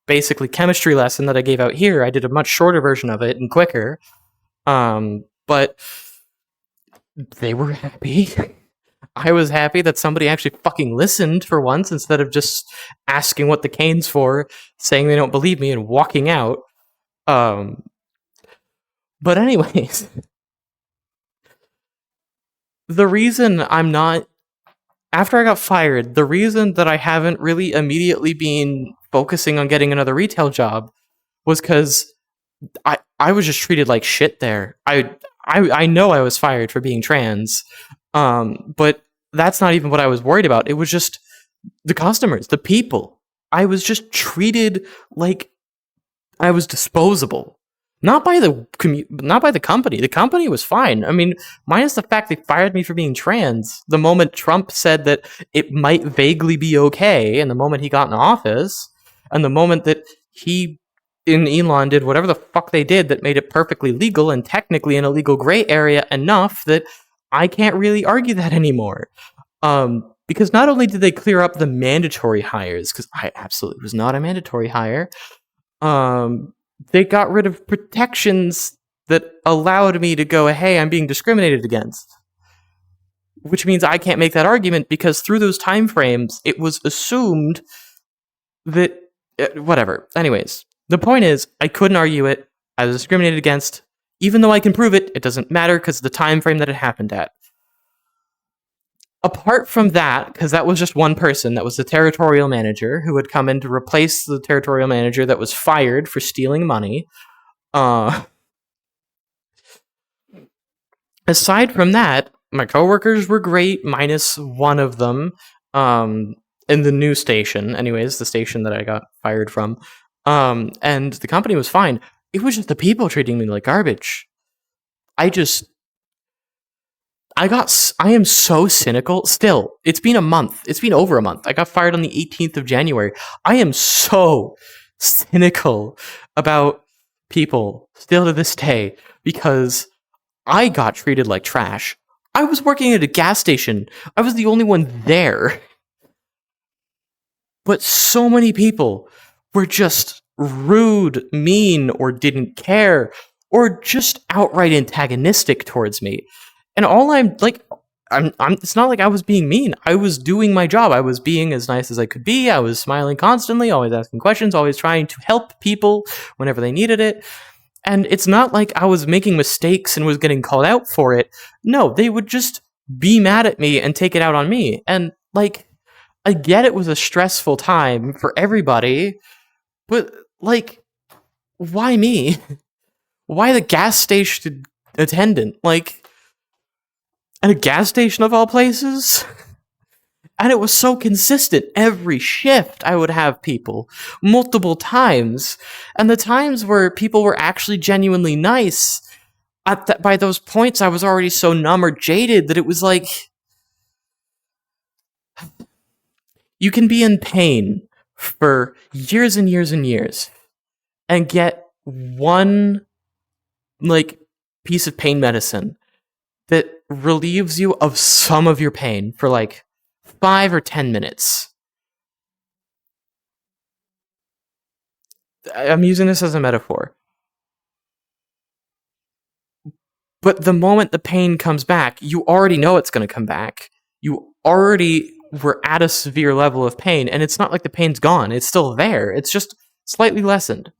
basically chemistry lesson that I gave out here. I did a much shorter version of it and quicker. But they were happy. I was happy that somebody actually fucking listened for once instead of just asking what the cane's for, saying they don't believe me, and walking out. But anyways, the reason I'm not... After I got fired, the reason that I haven't really immediately been focusing on getting another retail job was because I was just treated like shit there. I know I was fired for being trans, but that's not even what I was worried about. It was just the customers, the people. I was just treated like I was disposable. Not by the company. The company was fine. I mean, minus the fact they fired me for being trans. The moment Trump said that it might vaguely be okay, and the moment he got in office, and the moment that he in Elon did whatever the fuck they did that made it perfectly legal and technically an illegal gray area enough that I can't really argue that anymore. Because not only did they clear up the mandatory hires, because I absolutely was not a mandatory hire, they got rid of protections that allowed me to go, hey, I'm being discriminated against. Which means I can't make that argument because through those time frames, it was assumed that... whatever. Anyways, the point is, I couldn't argue it. I was discriminated against. Even though I can prove it, it doesn't matter because of the time frame that it happened at. Apart from that, because that was just one person, that was the territorial manager who had come in to replace the territorial manager that was fired for stealing money. Aside from that, my coworkers were great, minus one of them, in the new station, anyways, the station that I got fired from. And the company was fine. It was just the people treating me like garbage. I am so cynical. Still, it's been a month. It's been over a month. I got fired on the 18th of January. I am so cynical about people still to this day because I got treated like trash. I was working at a gas station. I was the only one there. But so many people were just rude, mean, or didn't care, or just outright antagonistic towards me. And all it's not like I was being mean. I was doing my job. I was being as nice as I could be. I was smiling constantly, always asking questions, always trying to help people whenever they needed it. And it's not like I was making mistakes and was getting called out for it. No, they would just be mad at me and take it out on me. And, like, I get it was a stressful time for everybody, but, like, why me? Why the gas station attendant? Like, at a gas station of all places? And it was so consistent. Every shift, I would have people multiple times. And the times where people were actually genuinely nice, by those points, I was already so numb or jaded that it was like, you can be in pain for years and years and years and get one, like, piece of pain medicine that relieves you of some of your pain for like 5 or 10 minutes. I'm using this as a metaphor. But the moment the pain comes back, you already know it's going to come back. You already were at a severe level of pain, and it's not like the pain's gone. It's still there. It's just slightly lessened.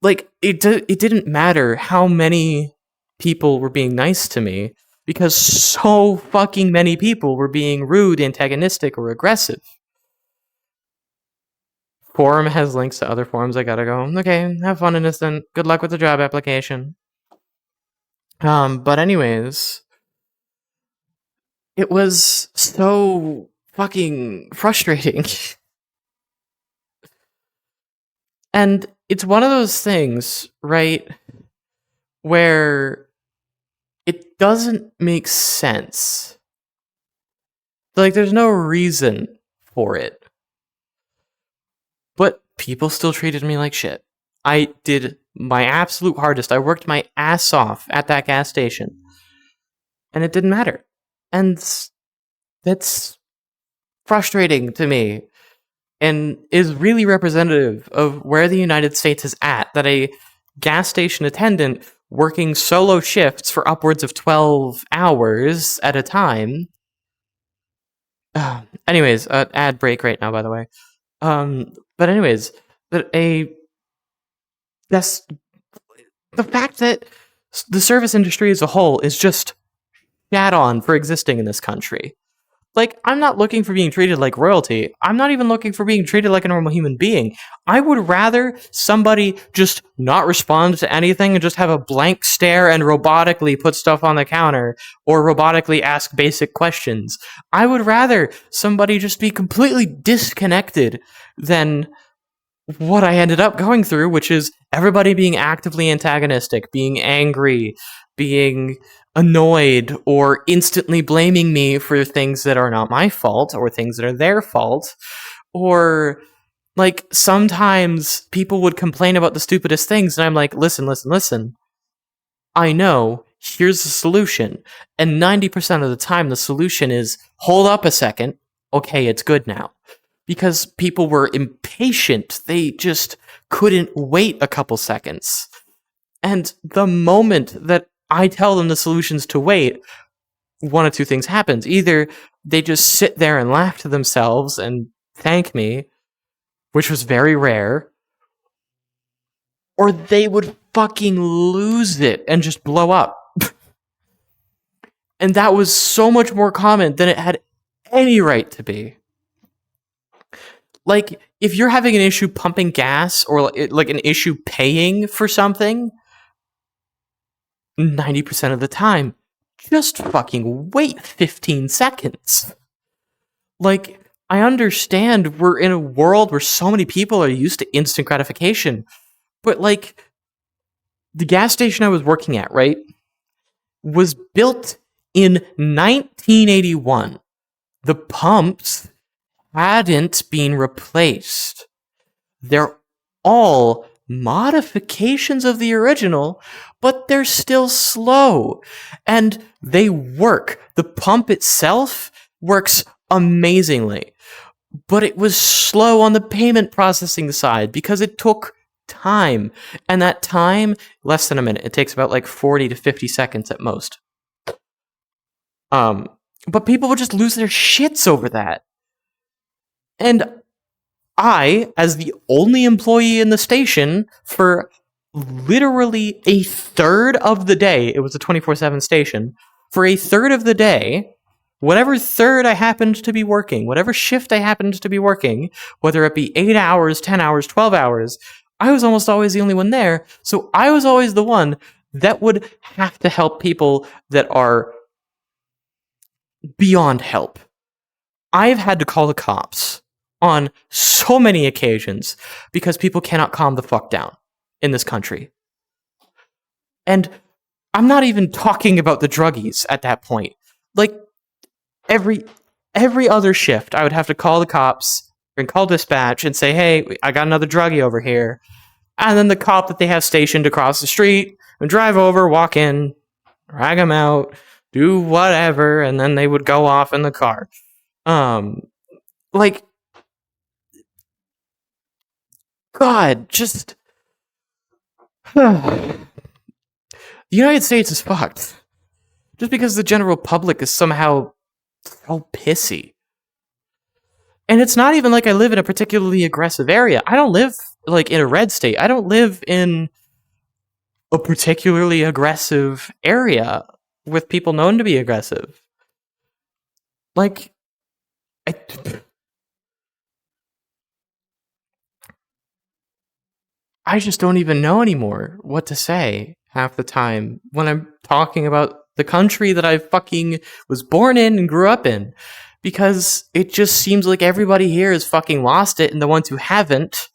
Like, it didn't matter how many people were being nice to me, because so fucking many people were being rude, antagonistic, or aggressive. Forum has links to other forums. I gotta go. Okay, have fun, innocent. Good luck with the job application. But anyways, it was so fucking frustrating. And it's one of those things, right, where it doesn't make sense. Like, there's no reason for it. But people still treated me like shit. I did my absolute hardest. I worked my ass off at that gas station. And it didn't matter. And that's frustrating to me. And is really representative of where the United States is at. That a gas station attendant working solo shifts for upwards of 12 hours at a time. Anyways, ad break right now, by the way. But anyways, that's the fact that the service industry as a whole is just shat on for existing in this country. Like, I'm not looking for being treated like royalty. I'm not even looking for being treated like a normal human being. I would rather somebody just not respond to anything and just have a blank stare and robotically put stuff on the counter or robotically ask basic questions. I would rather somebody just be completely disconnected than what I ended up going through, which is everybody being actively antagonistic, being angry, being annoyed, or instantly blaming me for things that are not my fault or things that are their fault. Or, like, sometimes people would complain about the stupidest things, and I'm like, listen. I know, here's the solution. And 90% of the time, the solution is, hold up a second, okay, it's good now. Because people were impatient. They just couldn't wait a couple seconds. And the moment that I tell them the solutions to wait, one of two things happens. Either they just sit there and laugh to themselves and thank me, which was very rare, or they would fucking lose it and just blow up. And that was so much more common than it had any right to be. Like, if you're having an issue pumping gas or like an issue paying for something, 90% of the time, just fucking wait 15 seconds. Like, I understand we're in a world where so many people are used to instant gratification, but like, the gas station I was working at, right, was built in 1981. The pumps hadn't been replaced. They're all modifications of the original, but they're still slow. And they work. The pump itself works amazingly. But it was slow on the payment processing side because it took time. And that time, less than a minute. It takes about like 40 to 50 seconds at most. But people would just lose their shits over that. And I, as the only employee in the station for literally a third of the day, it was a 24/7 station, for a third of the day, whatever third I happened to be working, whatever shift I happened to be working, whether it be 8 hours, 10 hours, 12 hours, I was almost always the only one there. So I was always the one that would have to help people that are beyond help. I've had to call the cops on so many occasions because people cannot calm the fuck down in this country. And I'm not even talking about the druggies at that point. Like, every other shift, I would have to call the cops and call dispatch and say, hey, I got another druggie over here. And then the cop that they have stationed across the street would drive over, walk in, drag him out, do whatever, and then they would go off in the car. Like, God, just... the United States is fucked. Just because the general public is somehow so pissy. And it's not even like I live in a particularly aggressive area. I don't live, like, in a red state. I don't live in a particularly aggressive area with people known to be aggressive. Like, I just don't even know anymore what to say half the time when I'm talking about the country that I fucking was born in and grew up in. Because it just seems like everybody here has fucking lost it, and the ones who haven't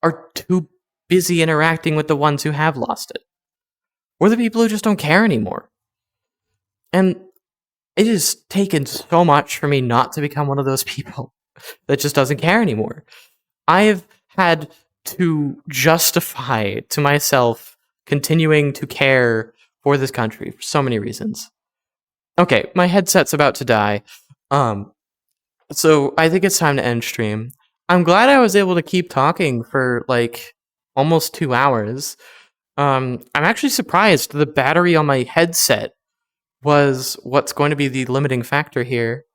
are too busy interacting with the ones who have lost it. Or the people who just don't care anymore. And it has taken so much for me not to become one of those people that just doesn't care anymore. I've had to justify to myself continuing to care for this country for so many reasons. Okay, my headset's about to die. So I think it's time to end stream. I'm glad I was able to keep talking for like almost 2 hours. I'm actually surprised the battery on my headset was what's going to be the limiting factor here.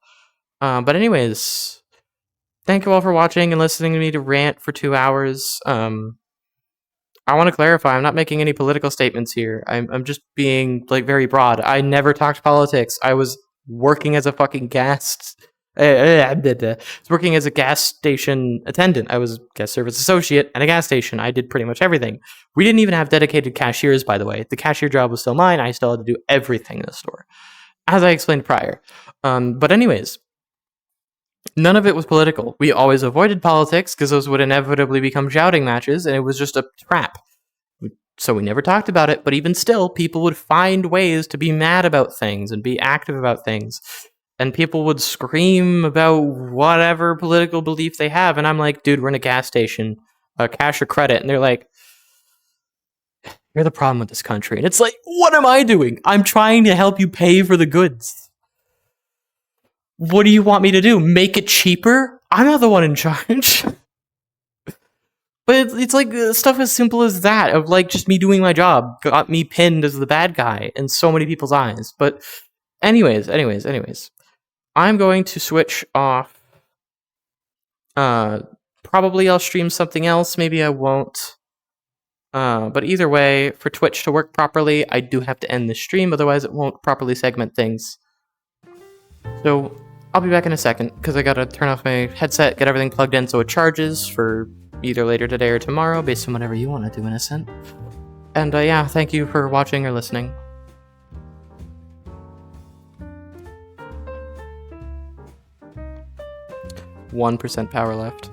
But anyways, thank you all for watching and listening to me to rant for 2 hours. I want to clarify, I'm not making any political statements here. I'm just being like very broad. I never talked politics. I was working as a fucking working as a gas station attendant. I was guest service associate at a gas station. I did pretty much everything. We didn't even have dedicated cashiers, by the way. The cashier job was still mine. I still had to do everything in the store, as I explained prior. But anyways, none of it was political. We always avoided politics because those would inevitably become shouting matches, and it was just a trap. So we never talked about it, but even still, people would find ways to be mad about things and be active about things. And people would scream about whatever political belief they have. And I'm like, dude, we're in a gas station, cash or credit. And they're like, you're the problem with this country. And it's like, what am I doing? I'm trying to help you pay for the goods. What do you want me to do? Make it cheaper? I'm not the one in charge. But it's like stuff as simple as that, of like just me doing my job got me pinned as the bad guy in so many people's eyes. But anyways, I'm going to switch off. Probably I'll stream something else, maybe I won't. But either way, for Twitch to work properly, I do have to end the stream, otherwise it won't properly segment things. So I'll be back in a second, because I gotta turn off my headset, get everything plugged in so it charges for either later today or tomorrow, based on whatever you want to do, Innocent. And yeah, thank you for watching or listening. %1 power left.